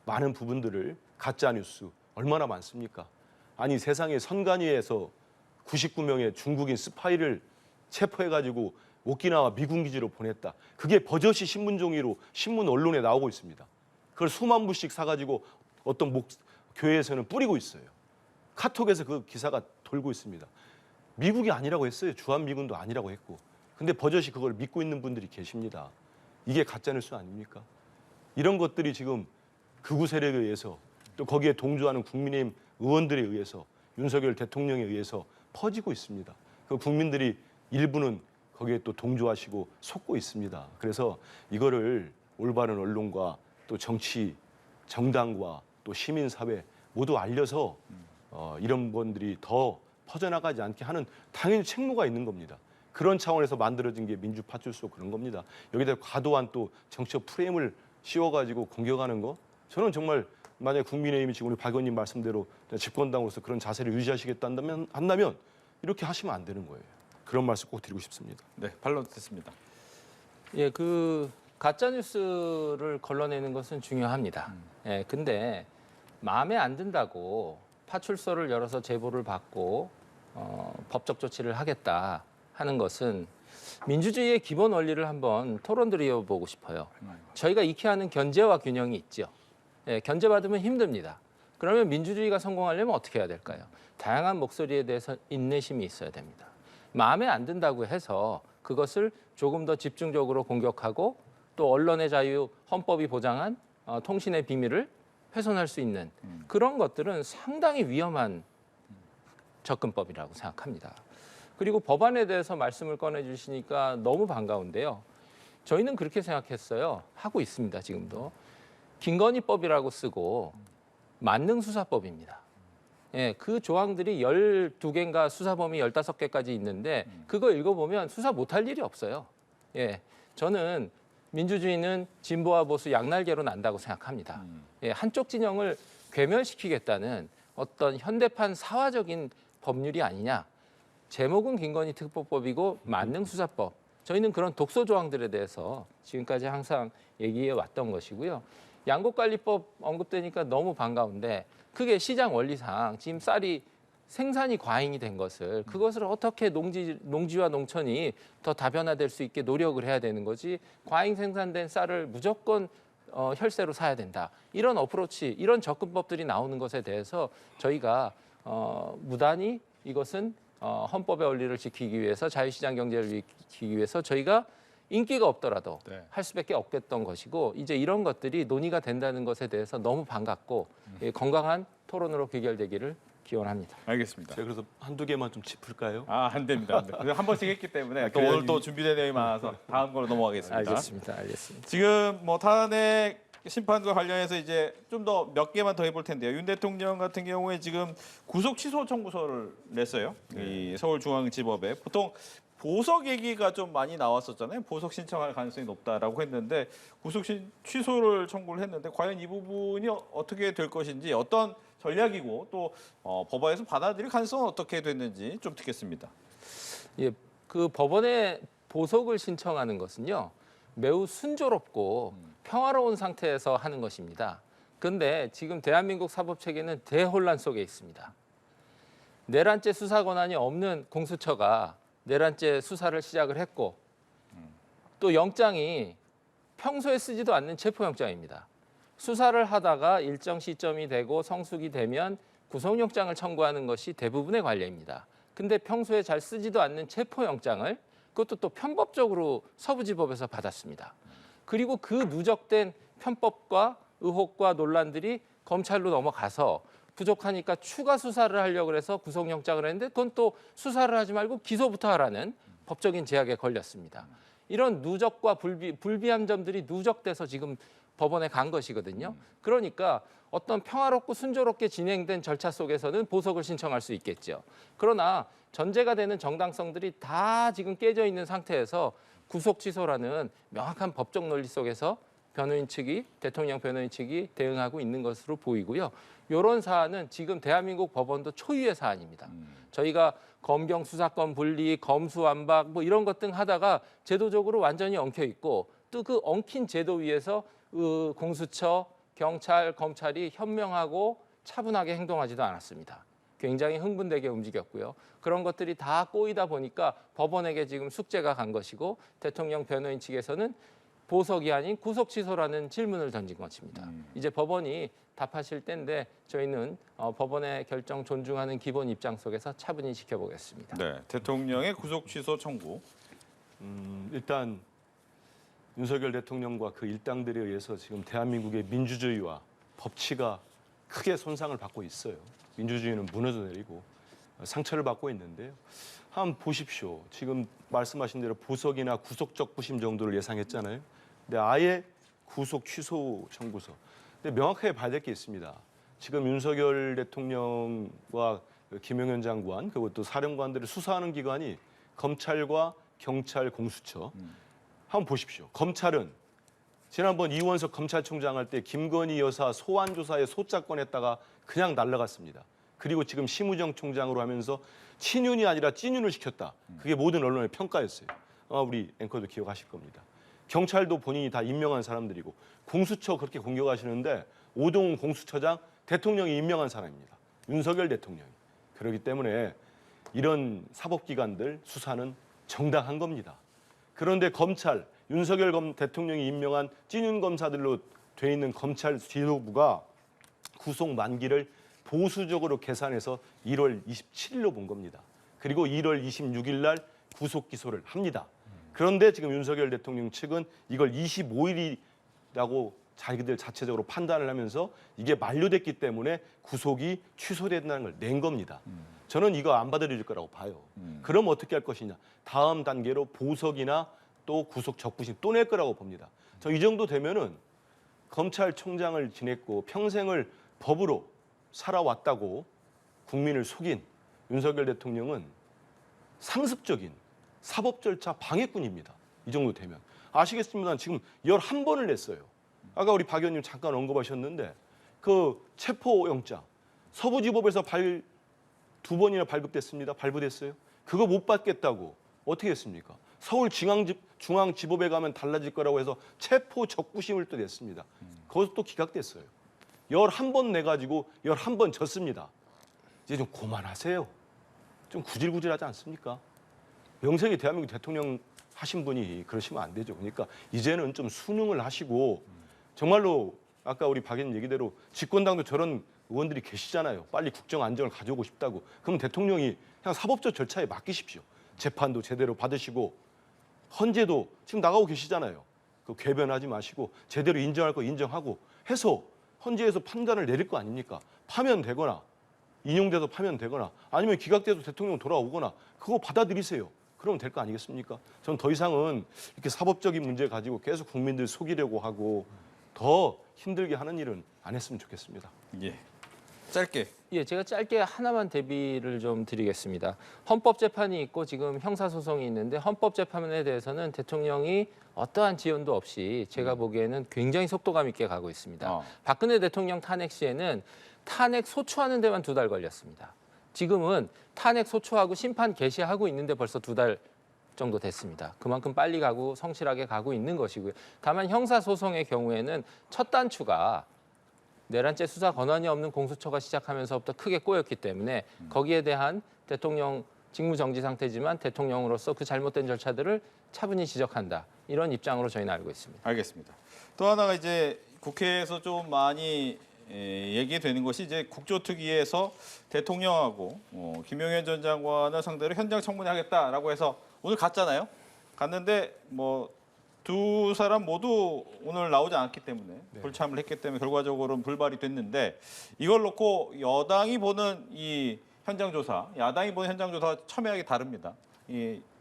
Speaker 3: 많은 부분들을 가짜뉴스 얼마나 많습니까? 아니 세상에 선관위에서 99명의 중국인 스파이를 체포해가지고 오키나와 미군 기지로 보냈다. 그게 버젓이 신문 종이로 신문 언론에 나오고 있습니다. 그걸 수만 부씩 사가지고 어떤 교회에서는 뿌리고 있어요. 카톡에서 그 기사가 돌고 있습니다. 미국이 아니라고 했어요. 주한미군도 아니라고 했고. 근데 버젓이 그걸 믿고 있는 분들이 계십니다. 이게 가짜뉴스 아닙니까? 이런 것들이 지금 극우 세력에 의해서 또 거기에 동조하는 국민의힘 의원들에 의해서 윤석열 대통령에 의해서 퍼지고 있습니다. 그 국민들이 일부는 거기에 또 동조하시고 속고 있습니다. 그래서 이거를 올바른 언론과 또 정치, 정당과 또 시민사회 모두 알려서 이런 분들이 더 퍼져나가지 않게 하는 당연히 책무가 있는 겁니다. 그런 차원에서 만들어진 게 민주파출소 그런 겁니다. 여기다 과도한 또 정치적 프레임을 씌워가지고 공격하는 거 저는 정말 만약에 국민의힘이 지금 우리 박 의원님 말씀대로 집권당으로서 그런 자세를 유지하시겠다 한다면 이렇게 하시면 안 되는 거예요. 그런 말씀 꼭 드리고 싶습니다.
Speaker 1: 네, 반론 듣습니다.
Speaker 2: 예, 그 가짜 뉴스를 걸러내는 것은 중요합니다. 예, 근데 마음에 안 든다고 파출소를 열어서 제보를 받고 법적 조치를 하겠다 하는 것은 민주주의의 기본 원리를 한번 토론드려 보고 싶어요. 저희가 익히 하는 견제와 균형이 있죠. 예, 견제받으면 힘듭니다. 그러면 민주주의가 성공하려면 어떻게 해야 될까요? 다양한 목소리에 대해서 인내심이 있어야 됩니다. 마음에 안 든다고 해서 그것을 조금 더 집중적으로 공격하고 또 언론의 자유, 헌법이 보장한 통신의 비밀을 훼손할 수 있는 그런 것들은 상당히 위험한 접근법이라고 생각합니다. 그리고 법안에 대해서 말씀을 꺼내주시니까 너무 반가운데요. 저희는 그렇게 생각했어요. 하고 있습니다, 지금도. 김건희법이라고 쓰고 만능수사법입니다. 예, 그 조항들이 12개인가 수사범위 15개까지 있는데 그거 읽어보면 수사 못할 일이 없어요. 예, 저는 민주주의는 진보와 보수 양날개로 난다고 생각합니다. 예, 한쪽 진영을 괴멸시키겠다는 어떤 현대판 사화적인 법률이 아니냐. 제목은 김건희 특보법이고 만능수사법. 저희는 그런 독소 조항들에 대해서 지금까지 항상 얘기해 왔던 것이고요. 양곡관리법 언급되니까 너무 반가운데 그게 시장 원리상 지금 쌀이 생산이 과잉이 된 것을 그것을 어떻게 농지와 농촌이 더 다변화될 수 있게 노력을 해야 되는 거지 과잉 생산된 쌀을 무조건 혈세로 사야 된다. 이런 어프로치, 이런 접근법들이 나오는 것에 대해서 저희가 무단히 이것은 헌법의 원리를 지키기 위해서 자유시장 경제를 지키기 위해서 저희가 인기가 없더라도
Speaker 1: 네.
Speaker 2: 할 수밖에 없겠던 것이고 이제 이런 것들이 논의가 된다는 것에 대해서 너무 반갑고 건강한 토론으로 귀결되기를 기원합니다.
Speaker 1: 알겠습니다.
Speaker 3: 제가 그래서 한두 개만 좀 짚을까요?
Speaker 1: 안 됩니다. 한 번씩 했기 때문에 또
Speaker 3: 그래야지.
Speaker 1: 오늘 또 준비된 내용이 많아서 다음 걸로 넘어가겠습니다.
Speaker 2: 알겠습니다.
Speaker 1: 지금 뭐 탄핵 심판과 관련해서 이제 좀 더 몇 개만 더 해볼 텐데요. 윤 대통령 같은 경우에 지금 구속 취소 청구서를 냈어요. 이 서울중앙지법에 보통 보석 얘기가 좀 많이 나왔었잖아요. 보석 신청할 가능성이 높다라고 했는데 구속 취소를 청구를 했는데 과연 이 부분이 어떻게 될 것인지 어떤 전략이고 또 법원에서 받아들일 가능성은 어떻게 됐는지 좀 듣겠습니다.
Speaker 2: 예, 그 법원에 보석을 신청하는 것은요. 매우 순조롭고 평화로운 상태에서 하는 것입니다. 그런데 지금 대한민국 사법 체계는 대혼란 속에 있습니다. 내란죄 수사 권한이 없는 공수처가 내란죄 수사를 시작을 했고 또 영장이 평소에 쓰지도 않는 체포영장입니다. 수사를 하다가 일정 시점이 되고 성숙이 되면 구속영장을 청구하는 것이 대부분의 관례입니다. 근데 평소에 잘 쓰지도 않는 체포영장을 그것도 또 편법적으로 서부지법에서 받았습니다. 그리고 그 누적된 편법과 의혹과 논란들이 검찰로 넘어가서 부족하니까 추가 수사를 하려고 해서 구속영장을 했는데 그건 또 수사를 하지 말고 기소부터 하라는 법적인 제약에 걸렸습니다. 이런 누적과 불비한 점들이 누적돼서 지금 법원에 간 것이거든요. 그러니까 어떤 평화롭고 순조롭게 진행된 절차 속에서는 보석을 신청할 수 있겠죠. 그러나 전제가 되는 정당성들이 다 지금 깨져 있는 상태에서 구속 취소라는 명확한 법적 논리 속에서 대통령 변호인 측이 대응하고 있는 것으로 보이고요. 이런 사안은 지금 대한민국 법원도 초유의 사안입니다. 저희가 검경 수사권 분리, 검수완박 뭐 이런 것 등 하다가 제도적으로 완전히 엉켜 있고 또 그 엉킨 제도 위에서 공수처, 경찰, 검찰이 현명하고 차분하게 행동하지도 않았습니다. 굉장히 흥분되게 움직였고요. 그런 것들이 다 꼬이다 보니까 법원에게 지금 숙제가 간 것이고 대통령 변호인 측에서는 보석이 아닌 구속 취소라는 질문을 던진 것입니다. 이제 법원이 답하실 때인데 저희는 법원의 결정 존중하는 기본 입장 속에서 차분히 지켜보겠습니다.
Speaker 1: 네, 대통령의 구속 취소 청구.
Speaker 3: 일단 윤석열 대통령과 그 일당들에 의해서 지금 대한민국의 민주주의와 법치가 크게 손상을 받고 있어요. 민주주의는 무너져 내리고 상처를 받고 있는데요. 한번 보십시오. 지금 말씀하신 대로 보석이나 구속적 부심 정도를 예상했잖아요. 근데 아예 구속 취소 청구서. 근데 명확하게 봐야 될 게 있습니다. 지금 윤석열 대통령과 김용현 장관 그리고 또 사령관들을 수사하는 기관이 검찰과 경찰, 공수처. 한번 보십시오. 검찰은 지난번 이원석 검찰총장 할 때 김건희 여사 소환 조사에 소자권 했다가 그냥 날라갔습니다. 그리고 지금 심우정 총장으로 하면서 친윤이 아니라 찐윤을 시켰다. 그게 모든 언론의 평가였어요. 아마 우리 앵커도 기억하실 겁니다. 경찰도 본인이 다 임명한 사람들이고 공수처 그렇게 공격하시는데 오동훈 공수처장 대통령이 임명한 사람입니다. 윤석열 대통령이. 그렇기 때문에 이런 사법기관들 수사는 정당한 겁니다. 그런데 검찰, 윤석열 대통령이 임명한 찐윤 검사들로 돼 있는 검찰 지도부가 구속 만기를 보수적으로 계산해서 1월 27일로 본 겁니다. 그리고 1월 26일 날 구속 기소를 합니다. 그런데 지금 윤석열 대통령 측은 이걸 25일이라고 자기들 자체적으로 판단을 하면서 이게 만료됐기 때문에 구속이 취소된다는 걸 낸 겁니다. 저는 이거 안 받아들일 거라고 봐요. 그럼 어떻게 할 것이냐. 다음 단계로 보석이나 또 구속 적부심 또 낼 거라고 봅니다. 저 이 정도 되면은 검찰총장을 지냈고 평생을 법으로 살아왔다고 국민을 속인 윤석열 대통령은 상습적인 사법 절차 방해꾼입니다. 이 정도 되면. 아시겠습니다만 지금 11번을 냈어요. 아까 우리 박 의원님 잠깐 언급하셨는데 그 체포영장 서부지법에서 2번이나 발급됐습니다. 발부됐어요. 그거 못 받겠다고 어떻게 했습니까? 서울중앙지법에 가면 달라질 거라고 해서 체포 적부심을 또 냈습니다. 그것도 또 기각됐어요. 11번 내가지고 11번 졌습니다. 이제 좀 그만하세요. 좀 구질구질하지 않습니까? 명색이 대한민국 대통령 하신 분이 그러시면 안 되죠. 그러니까 이제는 좀 순응을 하시고 정말로 아까 우리 박 의원님 얘기대로 집권당도 저런 의원들이 계시잖아요. 빨리 국정 안정을 가져오고 싶다고. 그럼 대통령이 그냥 사법적 절차에 맡기십시오. 재판도 제대로 받으시고 헌재도 지금 나가고 계시잖아요. 그 궤변하지 마시고 제대로 인정할 거 인정하고 해서 헌재에서 판단을 내릴 거 아닙니까? 파면되거나 인용돼서 파면되거나 아니면 기각돼서 대통령 돌아오거나 그거 받아들이세요. 그러면 될 거 아니겠습니까? 저는 더 이상은 이렇게 사법적인 문제 가지고 계속 국민들 속이려고 하고 더 힘들게 하는 일은 안 했으면 좋겠습니다.
Speaker 1: 예. 짧게.
Speaker 2: 예, 제가 짧게 하나만 대비를 좀 드리겠습니다. 헌법재판이 있고 지금 형사소송이 있는데 헌법재판에 대해서는 대통령이 어떠한 지연도 없이 제가 보기에는 굉장히 속도감 있게 가고 있습니다. 박근혜 대통령 탄핵 시에는 탄핵 소추하는 데만 2달 걸렸습니다. 지금은 탄핵 소추하고 심판 개시하고 있는데 벌써 2달 정도 됐습니다. 그만큼 빨리 가고 성실하게 가고 있는 것이고요. 다만 형사소송의 경우에는 첫 단추가 내란죄 수사 권한이 없는 공수처가 시작하면서부터 크게 꼬였기 때문에 거기에 대한 대통령 직무정지 상태지만 대통령으로서 그 잘못된 절차들을 차분히 지적한다. 이런 입장으로 저희는 알고 있습니다.
Speaker 1: 알겠습니다. 또 하나가 이제 국회에서 좀 많이 얘기되는 것이 이제 국조특위에서 대통령하고 김용현 전 장관을 상대로 현장 청문회하겠다라고 해서 오늘 갔잖아요. 갔는데 뭐 두 사람 모두 오늘 나오지 않았기 때문에 불참을 했기 때문에 결과적으로는 불발이 됐는데 이걸 놓고 여당이 보는 이 현장 조사, 야당이 보는 현장 조사 첨예하게 다릅니다.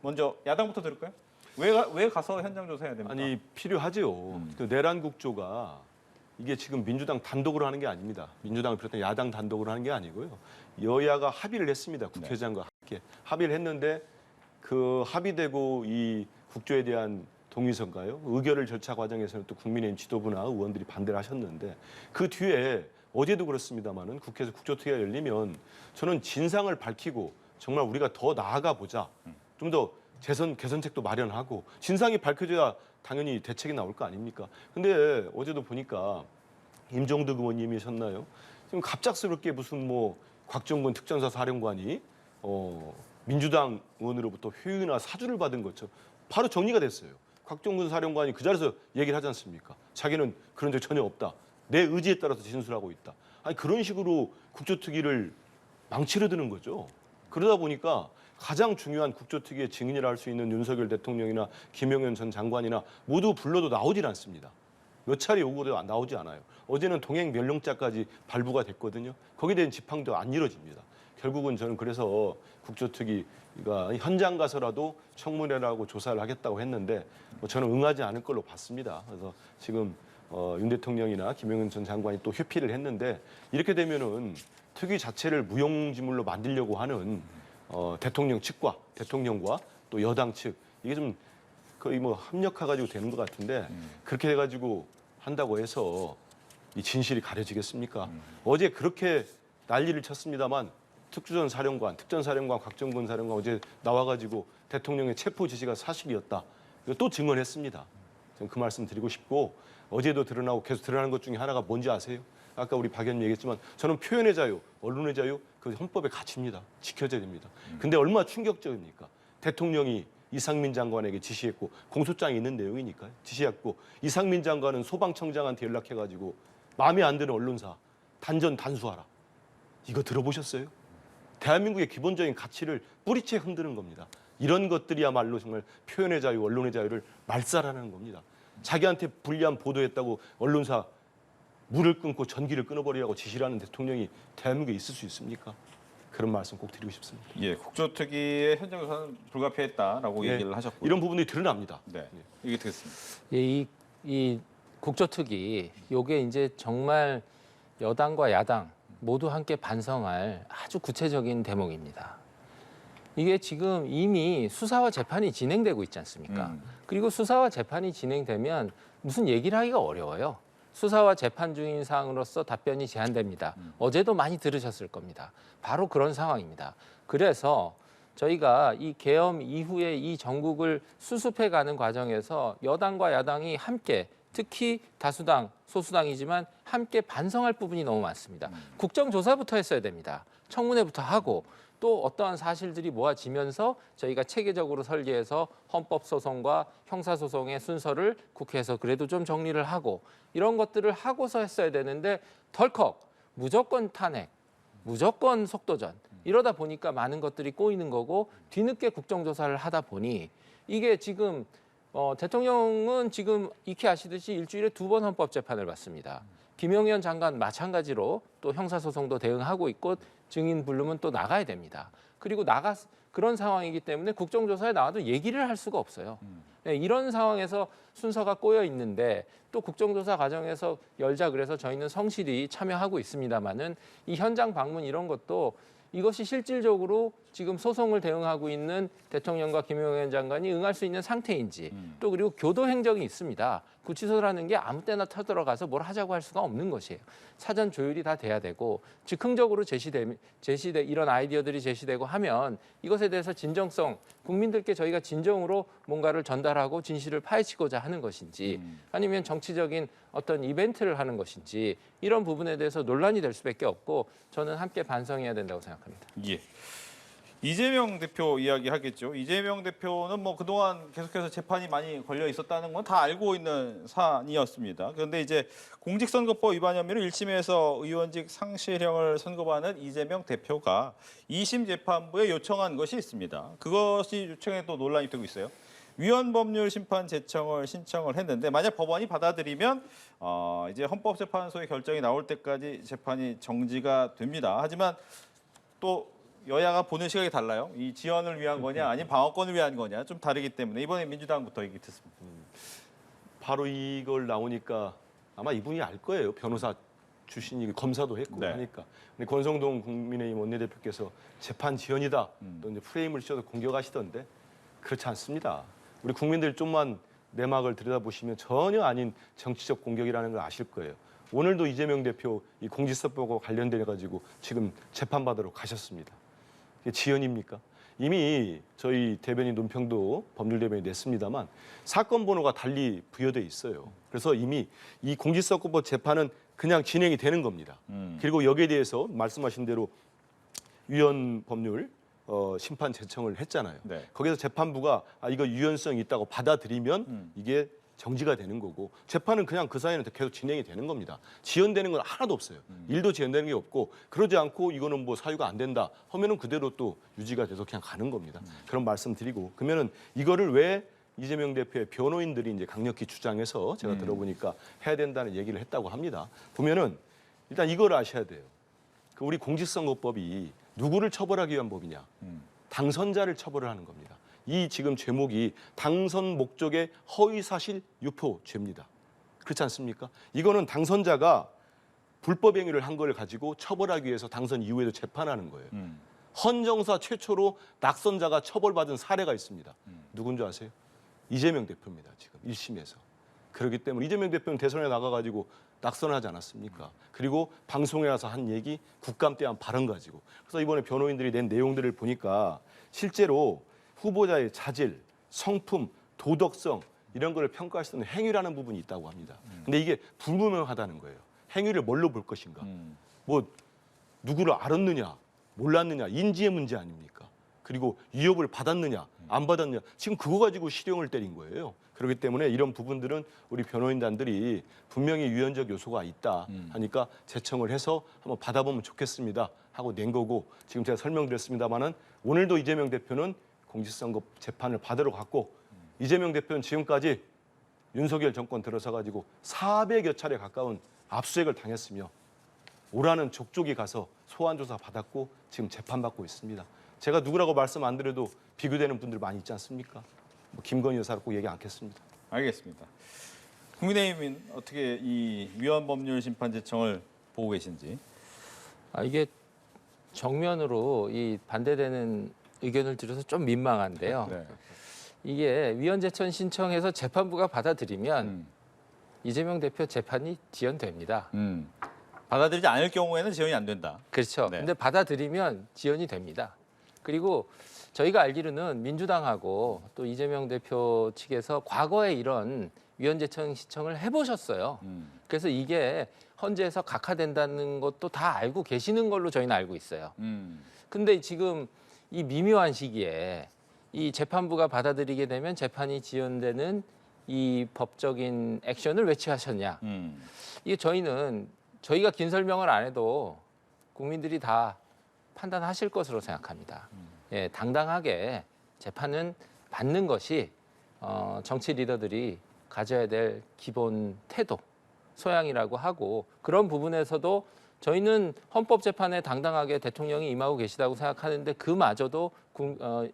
Speaker 1: 먼저 야당부터 들을까요? 왜 가서 현장 조사해야 됩니까?
Speaker 3: 아니 필요하죠. 그 내란 국조가 이게 지금 민주당 단독으로 하는 게 아닙니다. 민주당을 비롯한 야당 단독으로 하는 게 아니고요. 여야가 합의를 했습니다. 국회의장과 함께 합의를 했는데 그 합의되고 이 국조에 대한 동의서인가요? 의결을 절차 과정에서는 또 국민의힘 지도부나 의원들이 반대를 하셨는데 그 뒤에 어제도 그렇습니다만은 국회에서 국조특위가 열리면 저는 진상을 밝히고 정말 우리가 더 나아가 보자. 좀 더 개선책도 마련하고 진상이 밝혀져야 당연히 대책이 나올 거 아닙니까? 근데 어제도 보니까 임종득 의원님이셨나요? 지금 갑작스럽게 무슨 뭐 곽종근 특전사 사령관이 민주당 의원으로부터 효유나 사주를 받은 것처럼 바로 정리가 됐어요. 곽종근 사령관이 그 자리에서 얘기를 하지 않습니까? 자기는 그런 적 전혀 없다. 내 의지에 따라서 진술하고 있다. 아니 그런 식으로 국조특위를 망치려 드는 거죠. 그러다 보니까 가장 중요한 국조특위의 증인이라 할 수 있는 윤석열 대통령이나 김용현 전 장관이나 모두 불러도 나오질 않습니다. 몇 차례 요구도 나오지 않아요. 어제는 동행 면령자까지 발부가 됐거든요. 거기에 대한 지팡도 안 이뤄집니다. 결국은 저는 그래서 국조특위가 현장 가서라도 청문회라고 조사를 하겠다고 했는데 저는 응하지 않을 걸로 봤습니다. 그래서 지금 윤 대통령이나 김용현 전 장관이 또 휴피를 했는데 이렇게 되면은 특위 자체를 무용지물로 만들려고 하는 대통령 측과 대통령과 또 여당 측 이게 좀 거의 뭐 합력해가지고 되는 것 같은데 그렇게 해가지고 한다고 해서 이 진실이 가려지겠습니까? 어제 그렇게 난리를 쳤습니다만 특전 사령관 곽정근 사령관 어제 나와가지고 대통령의 체포 지시가 사실이었다. 이거 또 증언했습니다. 저는 그 말씀 드리고 싶고 어제도 드러나고 계속 드러나는 것 중에 하나가 뭔지 아세요? 아까 우리 박 의원님 얘기했지만 저는 표현의 자유, 언론의 자유 그 헌법의 가치입니다. 지켜져야 됩니다. 근데 얼마나 충격적입니까? 대통령이 이상민 장관에게 지시했고 공소장에 있는 내용이니까요. 지시했고 이상민 장관은 소방청장한테 연락해가지고 마음에 안 드는 언론사 단전 단수하라. 이거 들어보셨어요? 대한민국의 기본적인 가치를 뿌리채 흔드는 겁니다. 이런 것들이야말로 정말 표현의 자유, 언론의 자유를 말살하는 겁니다. 자기한테 불리한 보도했다고 언론사 물을 끊고 전기를 끊어버리라고 지시를 하는 대통령이 대한민국에 있을 수 있습니까? 그런 말씀 꼭 드리고 싶습니다.
Speaker 1: 예, 국조특위의 현장 조사는 불가피했다라고
Speaker 3: 예,
Speaker 1: 얘기를 하셨고요.
Speaker 3: 이런 부분들이 드러납니다.
Speaker 1: 네, 이게 되겠습니다.
Speaker 2: 예, 이 국조특위 요게 이제 정말 여당과 야당 모두 함께 반성할 아주 구체적인 대목입니다. 이게 지금 이미 수사와 재판이 진행되고 있지 않습니까? 그리고 수사와 재판이 진행되면 무슨 얘기를 하기가 어려워요. 수사와 재판 중인 사항으로서 답변이 제한됩니다. 어제도 많이 들으셨을 겁니다. 바로 그런 상황입니다. 그래서 저희가 이 계엄 이후에 이 전국을 수습해가는 과정에서 여당과 야당이 함께 특히 다수당, 소수당이지만 함께 반성할 부분이 너무 많습니다. 국정조사부터 했어야 됩니다. 청문회부터 하고 또 어떠한 사실들이 모아지면서 저희가 체계적으로 설계해서 헌법소송과 형사소송의 순서를 국회에서 그래도 좀 정리를 하고 이런 것들을 하고서 했어야 되는데 덜컥 무조건 탄핵, 무조건 속도전 이러다 보니까 많은 것들이 꼬이는 거고 뒤늦게 국정조사를 하다 보니 이게 지금 대통령은 지금 익히 아시듯이 일주일에 2번 헌법재판을 받습니다. 김용현 장관 마찬가지로 또 형사소송도 대응하고 있고 증인 부르면 또 나가야 됩니다. 그리고 그런 상황이기 때문에 국정조사에 나와도 얘기를 할 수가 없어요. 네, 이런 상황에서 순서가 꼬여 있는데 또 국정조사 과정에서 열자 그래서 저희는 성실히 참여하고 있습니다만은 이 현장 방문 이런 것도 이것이 실질적으로 지금 소송을 대응하고 있는 대통령과 김용현 장관이 응할 수 있는 상태인지 또 그리고 교도 행정이 있습니다. 구치소라는 게 아무 때나 터들어가서 뭘 하자고 할 수가 없는 것이에요. 사전 조율이 다 돼야 되고 즉흥적으로 이런 아이디어들이 제시되고 하면 이것에 대해서 진정성 국민들께 저희가 진정으로 뭔가를 전달하고 진실을 파헤치고자 하는 것인지 아니면 정치적인 어떤 이벤트를 하는 것인지 이런 부분에 대해서 논란이 될 수밖에 없고 저는 함께 반성해야 된다고 생각합니다.
Speaker 1: 예. 이재명 대표 이야기 하겠죠. 이재명 대표는 뭐 그동안 계속해서 재판이 많이 걸려 있었다는 건 다 알고 있는 사안이었습니다. 그런데 이제 공직선거법 위반 혐의로 1심에서 의원직 상실형을 선고받은 이재명 대표가 2심 재판부에 요청한 것이 있습니다. 그것이 요청에 또 논란이 되고 있어요. 위헌법률 심판 제청을 신청을 했는데 만약 법원이 받아들이면 이제 헌법재판소의 결정이 나올 때까지 재판이 정지가 됩니다. 하지만 또 여야가 보는 시각이 달라요. 이 지연을 위한 거냐 아니면 방어권을 위한 거냐 좀 다르기 때문에 이번에 민주당부터 얘기 듣습니다.
Speaker 3: 바로 이걸 나오니까 아마 이분이 알 거예요. 변호사 출신이 검사도 했고
Speaker 1: 네.
Speaker 3: 하니까. 근데 권성동 국민의힘 원내대표께서 재판 지연이다. 또 이제 프레임을 씌워서 공격하시던데 그렇지 않습니다. 우리 국민들 좀만 내막을 들여다보시면 전혀 아닌 정치적 공격이라는 걸 아실 거예요. 오늘도 이재명 대표 이 공직선거법과 관련돼 가지고 지금 재판받으러 가셨습니다. 이게 지연입니까? 이미 저희 대변인 논평도 법률 대변이 냈습니다만 사건 번호가 달리 부여돼 있어요. 그래서 이미 이 공직선거법 재판은 그냥 진행이 되는 겁니다. 그리고 여기에 대해서 말씀하신 대로 위헌 법률 심판 제청을 했잖아요.
Speaker 1: 네.
Speaker 3: 거기서 재판부가 이거 유연성이 있다고 받아들이면 이게 정지가 되는 거고 재판은 그냥 그 사이에는 계속 진행이 되는 겁니다. 지연되는 건 하나도 없어요. 일도 지연되는 게 없고 그러지 않고 이거는 뭐 사유가 안 된다 하면은 그대로 또 유지가 돼서 그냥 가는 겁니다. 그런 말씀 드리고 그러면은 이거를 왜 이재명 대표의 변호인들이 이제 강력히 주장해서 제가 들어보니까 해야 된다는 얘기를 했다고 합니다. 보면은 일단 이걸 아셔야 돼요. 그 우리 공직선거법이 누구를 처벌하기 위한 법이냐? 당선자를 처벌을 하는 겁니다. 이 지금 제목이 당선 목적의 허위사실 유포죄입니다. 그렇지 않습니까? 이거는 당선자가 불법 행위를 한 걸 가지고 처벌하기 위해서 당선 이후에도 재판하는 거예요. 헌정사 최초로 낙선자가 처벌받은 사례가 있습니다. 누군지 아세요? 이재명 대표입니다. 지금 1심에서. 그렇기 때문에 이재명 대표는 대선에 나가가지고 낙선을 하지 않았습니까? 그리고 방송에 와서 한 얘기, 국감 때 한 발언 가지고. 그래서 이번에 변호인들이 낸 내용들을 보니까 실제로 후보자의 자질, 성품, 도덕성 이런 거를 평가할 수 있는 행위라는 부분이 있다고 합니다. 근데 이게 불분명하다는 거예요. 행위를 뭘로 볼 것인가? 뭐 누구를 알았느냐, 몰랐느냐, 인지의 문제 아닙니까? 그리고 위협을 받았느냐, 안 받았느냐. 지금 그거 가지고 실형을 때린 거예요. 그렇기 때문에 이런 부분들은 우리 변호인단들이 분명히 유연적 요소가 있다 하니까 제청을 해서 한번 받아보면 좋겠습니다 하고 낸 거고 지금 제가 설명드렸습니다마는 오늘도 이재명 대표는 공직선거 재판을 받으러 갔고 이재명 대표는 지금까지 윤석열 정권 들어서 가지고 400여 차례 가까운 압수수색을 당했으며 오라는 족족이 가서 소환조사 받았고 지금 재판받고 있습니다. 제가 누구라고 말씀 안 드려도 비교되는 분들 많이 있지 않습니까? 뭐 김건희 여사를 꼭 얘기 않겠습니다.
Speaker 1: 알겠습니다. 국민의힘은 어떻게 이 위헌법률 심판 제청을 보고 계신지.
Speaker 2: 이게 정면으로 이 반대되는 의견을 들어서 좀 민망한데요.
Speaker 1: 네.
Speaker 2: 이게 위헌재청 신청해서 재판부가 받아들이면 이재명 대표 재판이 지연됩니다.
Speaker 1: 받아들이지 않을 경우에는 지연이 안 된다.
Speaker 2: 그렇죠.
Speaker 1: 네.
Speaker 2: 근데 받아들이면 지연이 됩니다. 그리고 저희가 알기로는 민주당하고 또 이재명 대표 측에서 과거에 이런 위헌재청 신청을 해보셨어요. 그래서 이게 헌재에서 각하된다는 것도 다 알고 계시는 걸로 저희는 알고 있어요. 근데 지금 이 미묘한 시기에 이 재판부가 받아들이게 되면 재판이 지연되는 이 법적인 액션을 왜 취하셨냐. 이게 저희가 긴 설명을 안 해도 국민들이 다 판단하실 것으로 생각합니다. 예, 당당하게 재판은 받는 것이 정치 리더들이 가져야 될 기본 태도, 소양이라고 하고 그런 부분에서도 저희는 헌법재판에 당당하게 대통령이 임하고 계시다고 생각하는데 그마저도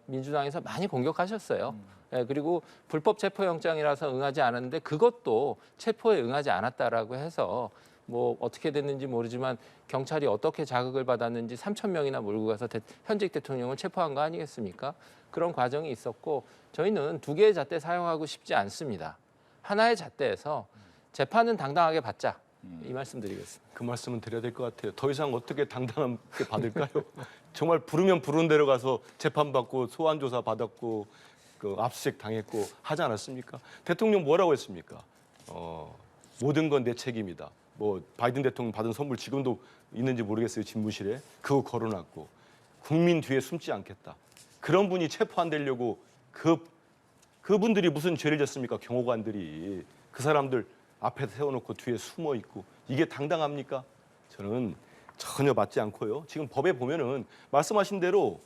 Speaker 2: 민주당에서 많이 공격하셨어요. 예, 그리고 불법 체포영장이라서 응하지 않았는데 그것도 체포에 응하지 않았다라고 해서 뭐 어떻게 됐는지 모르지만 경찰이 어떻게 자극을 받았는지 3,000명이나 몰고 가서 현직 대통령을 체포한 거 아니겠습니까? 그런 과정이 있었고 저희는 두 개의 잣대 사용하고 싶지 않습니다. 하나의 잣대에서 재판은 당당하게 받자. 이 말씀 드리겠습니다.
Speaker 3: 그 말씀은 드려야 될 것 같아요. 더 이상 어떻게 당당하게 받을까요? 정말 부르면 부른 대로 가서 재판받고 소환조사 받았고 그 압수수색 당했고 하지 않았습니까? 대통령 뭐라고 했습니까? 모든 건 내 책임이다. 뭐 바이든 대통령 받은 선물 지금도 있는지 모르겠어요. 집무실에. 그거 걸어놨고 국민 뒤에 숨지 않겠다. 그런 분이 체포 안 되려고 그분들이 무슨 죄를 졌습니까? 경호관들이 그 사람들 앞에 세워놓고 뒤에 숨어 있고 이게 당당합니까? 저는 전혀 맞지 않고요. 지금 법에 보면은 말씀하신 대로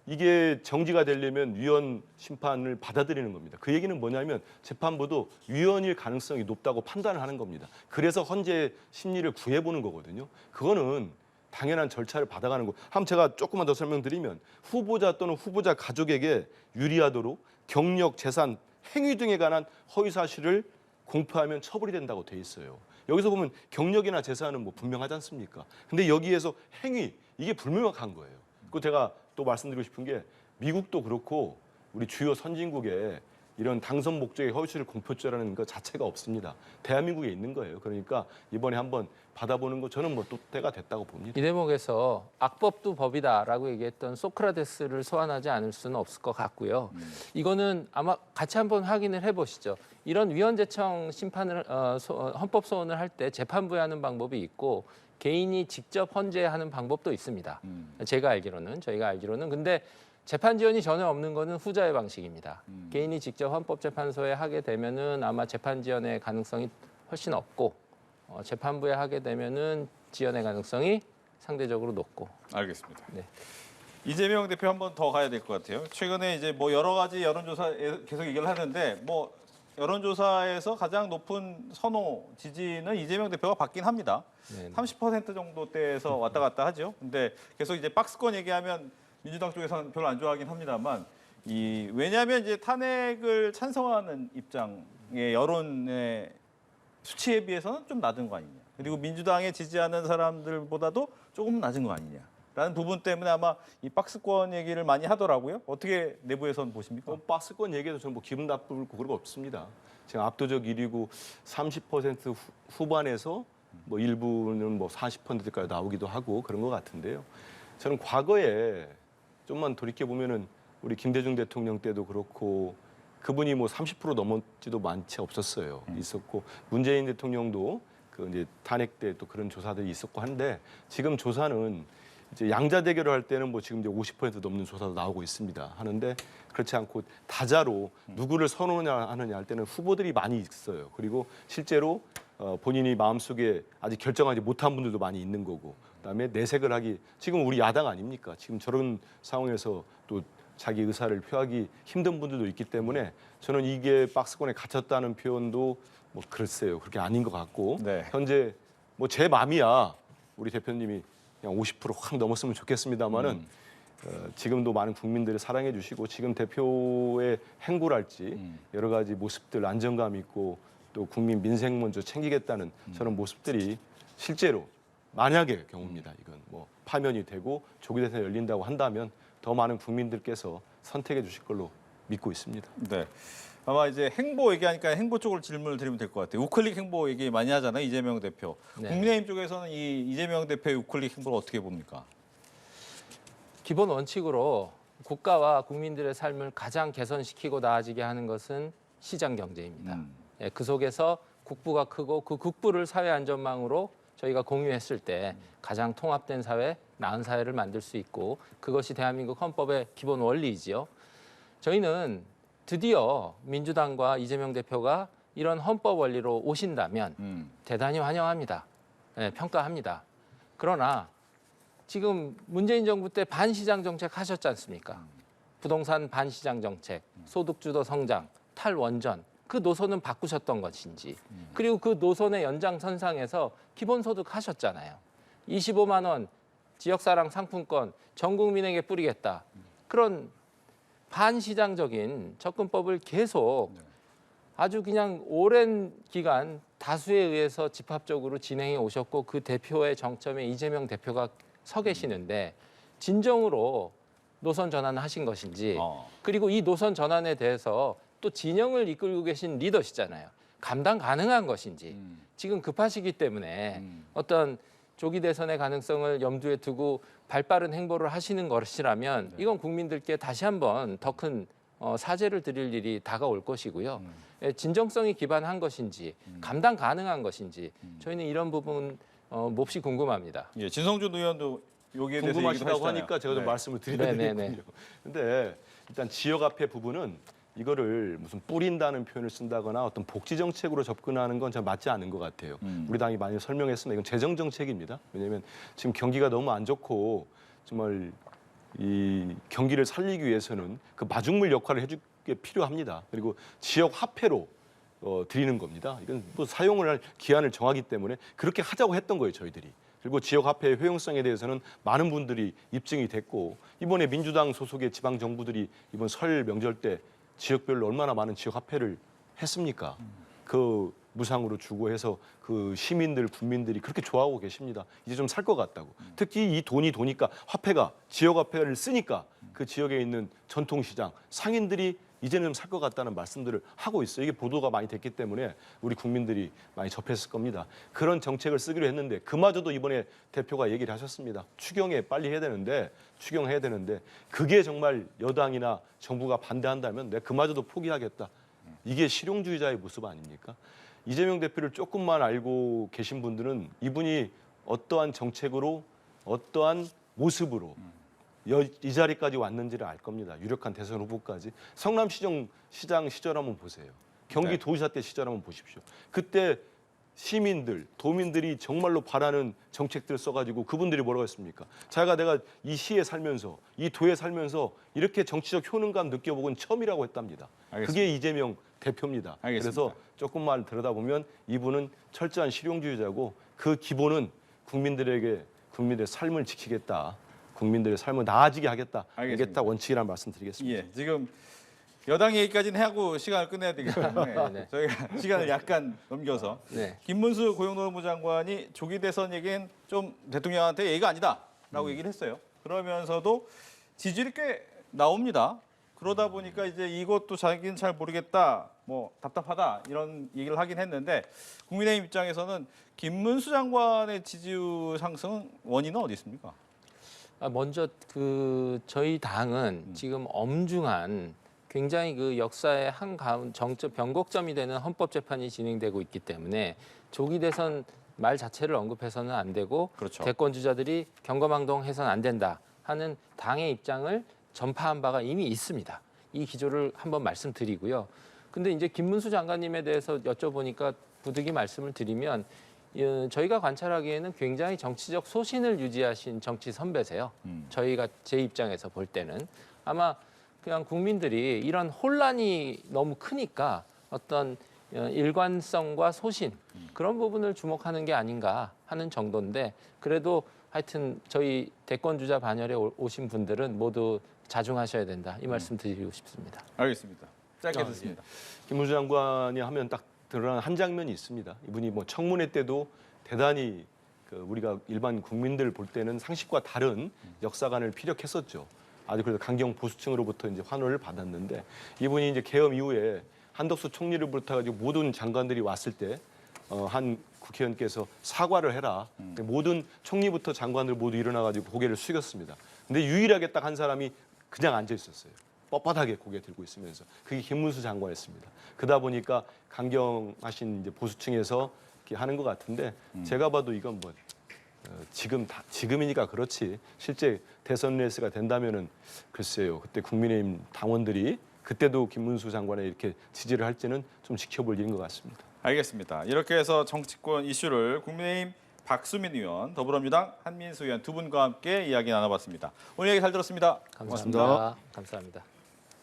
Speaker 3: 이게 정지가 되려면 위헌 심판을 받아들이는 겁니다. 그 얘기는 뭐냐면 재판부도 위헌일 가능성이 높다고 판단을 하는 겁니다. 그래서 헌재 심리를 구해보는 거거든요. 그거는 당연한 절차를 받아가는 거. 한번 제가 조금만 더 설명드리면 후보자 또는 후보자 가족에게 유리하도록 경력, 재산, 행위 등에 관한 허위 사실을 공표하면 처벌이 된다고 돼 있어요. 여기서 보면 경력이나 재산은 뭐 분명하지 않습니까? 근데 여기에서 행위 이게 불명확한 거예요. 그리고 제가 또 말씀드리고 싶은 게 미국도 그렇고 우리 주요 선진국에 이런 당선 목적의 허위사실 공표죄라는 것 자체가 없습니다. 대한민국에 있는 거예요. 그러니까 이번에 한번 받아보는 거 저는 뭐 또 때가 됐다고 봅니다.
Speaker 2: 이 대목에서 악법도 법이다라고 얘기했던 소크라테스를 소환하지 않을 수는 없을 것 같고요. 이거는 아마 같이 한번 확인을 해보시죠. 이런 위헌재청 심판을 헌법 소원을 할 때 재판부에 하는 방법이 있고 개인이 직접 헌재하는 방법도 있습니다. 저희가 알기로는 근데 재판 지연이 전혀 없는 거는 후자의 방식입니다. 개인이 직접 헌법재판소에 하게 되면은 아마 재판 지연의 가능성이 훨씬 없고 재판부에 하게 되면은 지연의 가능성이 상대적으로 높고.
Speaker 1: 알겠습니다.
Speaker 2: 네.
Speaker 1: 이재명 대표 한 번 더 가야 될 것 같아요. 최근에 이제 뭐 여러 가지 여론조사에 계속 얘기를 하는데 뭐 여론조사에서 가장 높은 선호 지지는 이재명 대표가 받긴 합니다.
Speaker 2: 네네.
Speaker 1: 30% 정도대에서 왔다 갔다 하죠. 근데 계속 이제 박스권 얘기하면 민주당 쪽에서는 별로 안 좋아하긴 합니다만 왜냐하면 이제 탄핵을 찬성하는 입장의 여론의 수치에 비해서는 좀 낮은 거 아니냐. 그리고 민주당에 지지하는 사람들보다도 조금 낮은 거 아니냐라는 부분 때문에 아마 이 박스권 얘기를 많이 하더라고요. 어떻게 내부에서는 보십니까?
Speaker 3: 박스권 얘기해도 저는 뭐 기분 나쁘고 그런 거 없습니다. 지금 압도적 1위고 30% 후반에서 뭐 일부는 뭐 40%까지 나오기도 하고 그런 것 같은데요. 저는 과거에 좀만 돌이켜 보면은 우리 김대중 대통령 때도 그렇고 그분이 뭐 30% 넘었지도 많지 없었어요. 있었고 문재인 대통령도 그 이제 탄핵 때 또 그런 조사들이 있었고 한데 지금 조사는 이제 양자 대결을 할 때는 뭐 지금 이제 50% 넘는 조사도 나오고 있습니다. 하는데 그렇지 않고 다자로 누구를 선호하느냐 할 때는 후보들이 많이 있어요. 그리고 실제로 본인이 마음속에 아직 결정하지 못한 분들도 많이 있는 거고 그다음에 내색을 하기 지금 우리 야당 아닙니까? 지금 저런 상황에서 또 자기 의사를 표하기 힘든 분들도 있기 때문에 저는 이게 박스권에 갇혔다는 표현도 뭐 글쎄요 그렇게 아닌 것 같고
Speaker 1: 네.
Speaker 3: 현재 뭐 제 마음이야 우리 대표님이 그냥 50%확 넘었으면 좋겠습니다만은 지금도 많은 국민들을 사랑해 주시고 지금 대표의 행보랄지 여러 가지 모습들 안정감 있고 또 국민 민생 먼저 챙기겠다는 저런 모습들이 실제로 만약의 경우입니다. 이건 뭐 파면이 되고 조기 대선이 열린다고 한다면 더 많은 국민들께서 선택해 주실 걸로 믿고 있습니다.
Speaker 1: 네. 아마 이제 행보 얘기하니까 행보 쪽으로 질문을 드리면 될 것 같아요. 우클릭 행보 얘기 많이 하잖아요. 이재명 대표.
Speaker 2: 네.
Speaker 1: 국민의힘 쪽에서는 이 이재명 대표의 우클릭 행보를 어떻게 봅니까?
Speaker 2: 기본 원칙으로 국가와 국민들의 삶을 가장 개선시키고 나아지게 하는 것은 시장 경제입니다. 예, 그 속에서 국부가 크고 그 국부를 사회 안전망으로 저희가 공유했을 때 가장 통합된 사회, 나은 사회를 만들 수 있고 그것이 대한민국 헌법의 기본 원리이지요. 저희는 드디어 민주당과 이재명 대표가 이런 헌법 원리로 오신다면 대단히 환영합니다. 네, 평가합니다. 그러나 지금 문재인 정부 때 반시장 정책 하셨지 않습니까? 부동산 반시장 정책, 소득주도 성장, 탈원전 그 노선은 바꾸셨던 것인지 그리고 그 노선의 연장선상에서 기본소득 하셨잖아요. 25만 원 지역사랑 상품권 전 국민에게 뿌리겠다. 그런 반시장적인 접근법을 계속 아주 그냥 오랜 기간 다수에 의해서 집합적으로 진행해 오셨고 그 대표의 정점에 이재명 대표가 서 계시는데 진정으로 노선 전환을 하신 것인지 그리고 이 노선 전환에 대해서 또 진영을 이끌고 계신 리더시잖아요. 감당 가능한 것인지 지금 급하시기 때문에 어떤 조기 대선의 가능성을 염두에 두고 발빠른 행보를 하시는 것이라면 이건 국민들께 다시 한번 더 큰 사죄를 드릴 일이 다가올 것이고요. 진정성이 기반한 것인지 감당 가능한 것인지 저희는 이런 부분 몹시 궁금합니다.
Speaker 1: 예, 진성준 의원도 여기에 대해서 얘기도
Speaker 3: 궁금하시다고
Speaker 1: 하시잖아요.
Speaker 3: 하니까 제가 좀
Speaker 1: 네.
Speaker 3: 말씀을 드려야
Speaker 2: 네, 네,
Speaker 3: 되겠군요. 근데 일단 지역화폐 부분은 이거를 무슨 뿌린다는 표현을 쓴다거나 어떤 복지 정책으로 접근하는 건 전 맞지 않은 것 같아요. 우리 당이 많이 설명했으나 이건 재정 정책입니다. 왜냐하면 지금 경기가 너무 안 좋고 정말 이 경기를 살리기 위해서는 그 마중물 역할을 해줄 게 필요합니다. 그리고 지역 화폐로 드리는 겁니다. 이건 뭐 사용을 할 기한을 정하기 때문에 그렇게 하자고 했던 거예요, 저희들이. 그리고 지역 화폐의 효용성에 대해서는 많은 분들이 입증이 됐고 이번에 민주당 소속의 지방 정부들이 이번 설 명절 때 지역별로 얼마나 많은 지역 화폐를 했습니까? 그 무상으로 주고 해서 그 시민들, 국민들이 그렇게 좋아하고 계십니다. 이제 좀 살 것 같다고. 특히 이 돈이 도니까 화폐가 지역 화폐를 쓰니까 그 지역에 있는 전통시장 상인들이 이제는 살 것 같다는 말씀들을 하고 있어요. 이게 보도가 많이 됐기 때문에 우리 국민들이 많이 접했을 겁니다. 그런 정책을 쓰기로 했는데 그마저도 이번에 대표가 얘기를 하셨습니다. 추경에 빨리 해야 되는데 추경해야 되는데 그게 정말 여당이나 정부가 반대한다면 내가 그마저도 포기하겠다. 이게 실용주의자의 모습 아닙니까? 이재명 대표를 조금만 알고 계신 분들은 이분이 어떠한 정책으로 어떠한 모습으로 이 자리까지 왔는지를 알 겁니다. 유력한 대선 후보까지. 성남시장 시절 한번 보세요. 경기도지사 때 시절 한번 보십시오. 그때 시민들, 도민들이 정말로 바라는 정책들을 써가지고 그분들이 뭐라고 했습니까? 내가 이 시에 살면서 이 도에 살면서 이렇게 정치적 효능감 느껴보곤 처음이라고 했답니다.
Speaker 1: 알겠습니다.
Speaker 3: 그게 이재명 대표입니다.
Speaker 1: 알겠습니다.
Speaker 3: 그래서 조금만 들여다보면 이분은 철저한 실용주의자고 그 기본은 국민들의 삶을 지키겠다. 국민들의 삶을 나아지게 하겠다.
Speaker 1: 알겠습니다.
Speaker 3: 이게 딱 원칙이라는 말씀 드리겠습니다.
Speaker 1: 예, 지금 여당 얘기까지는 하고 시간을 끝내야 되기 때문에
Speaker 2: 네.
Speaker 1: 저희가 시간을 약간 넘겨서
Speaker 2: 네.
Speaker 1: 김문수 고용노동부 장관이 조기 대선 얘기는 좀 대통령한테 얘기가 아니다라고 얘기를 했어요. 그러면서도 지지율이 꽤 나옵니다. 그러다 보니까 이제 이것도 자기는 잘 모르겠다, 뭐 답답하다 이런 얘기를 하긴 했는데 국민의힘 입장에서는 김문수 장관의 지지율 상승 원인은 어디 있습니까?
Speaker 2: 먼저 저희 당은 지금 엄중한 굉장히 그 역사의 한가운 정적 변곡점이 되는 헌법재판이 진행되고 있기 때문에 조기 대선 말 자체를 언급해서는 안 되고
Speaker 1: 그렇죠.
Speaker 2: 대권 주자들이 경거망동해서는 안 된다 하는 당의 입장을 전파한 바가 이미 있습니다. 이 기조를 한번 말씀드리고요. 근데 이제 김문수 장관님에 대해서 여쭤보니까 부득이 말씀을 드리면 저희가 관찰하기에는 굉장히 정치적 소신을 유지하신 정치 선배세요. 제 입장에서 볼 때는 아마 그냥 국민들이 이런 혼란이 너무 크니까 어떤 일관성과 소신 그런 부분을 주목하는 게 아닌가 하는 정도인데 그래도 하여튼 저희 대권 주자 반열에 오신 분들은 모두 자중하셔야 된다 이 말씀 드리고 싶습니다.
Speaker 1: 알겠습니다. 짧게
Speaker 3: 아,
Speaker 1: 듣습니다.
Speaker 3: 김문수 장관이 하면 딱 드러난 한 장면이 있습니다. 이분이 뭐 청문회 때도 대단히 우리가 일반 국민들 볼 때는 상식과 다른 역사관을 피력했었죠. 아주 그래도 강경 보수층으로부터 이제 환호를 받았는데 이분이 이제 개엄 이후에 한덕수 총리를 비롯해가지고 모든 장관들이 왔을 때 한 국회의원께서 사과를 해라. 모든 총리부터 장관들 모두 일어나가지고 고개를 숙였습니다. 근데 유일하게 딱 한 사람이 그냥 앉아 있었어요. 뻣뻣하게 고개 들고 있으면서 그게 김문수 장관이었습니다. 그러다 보니까 강경하신 이제 보수층에서 이렇게 하는 것 같은데 제가 봐도 이건 뭐 지금이니까 그렇지 실제 대선 레이스가 된다면은 글쎄요 그때 국민의힘 당원들이 그때도 김문수 장관에 이렇게 지지를 할지는 좀 지켜볼 일인 것 같습니다.
Speaker 1: 알겠습니다. 이렇게 해서 정치권 이슈를 국민의힘 박수민 의원, 더불어민주당 한민수 의원 두 분과 함께 이야기 나눠봤습니다. 오늘 얘기 잘 들었습니다.
Speaker 2: 감사합니다. 감사합니다.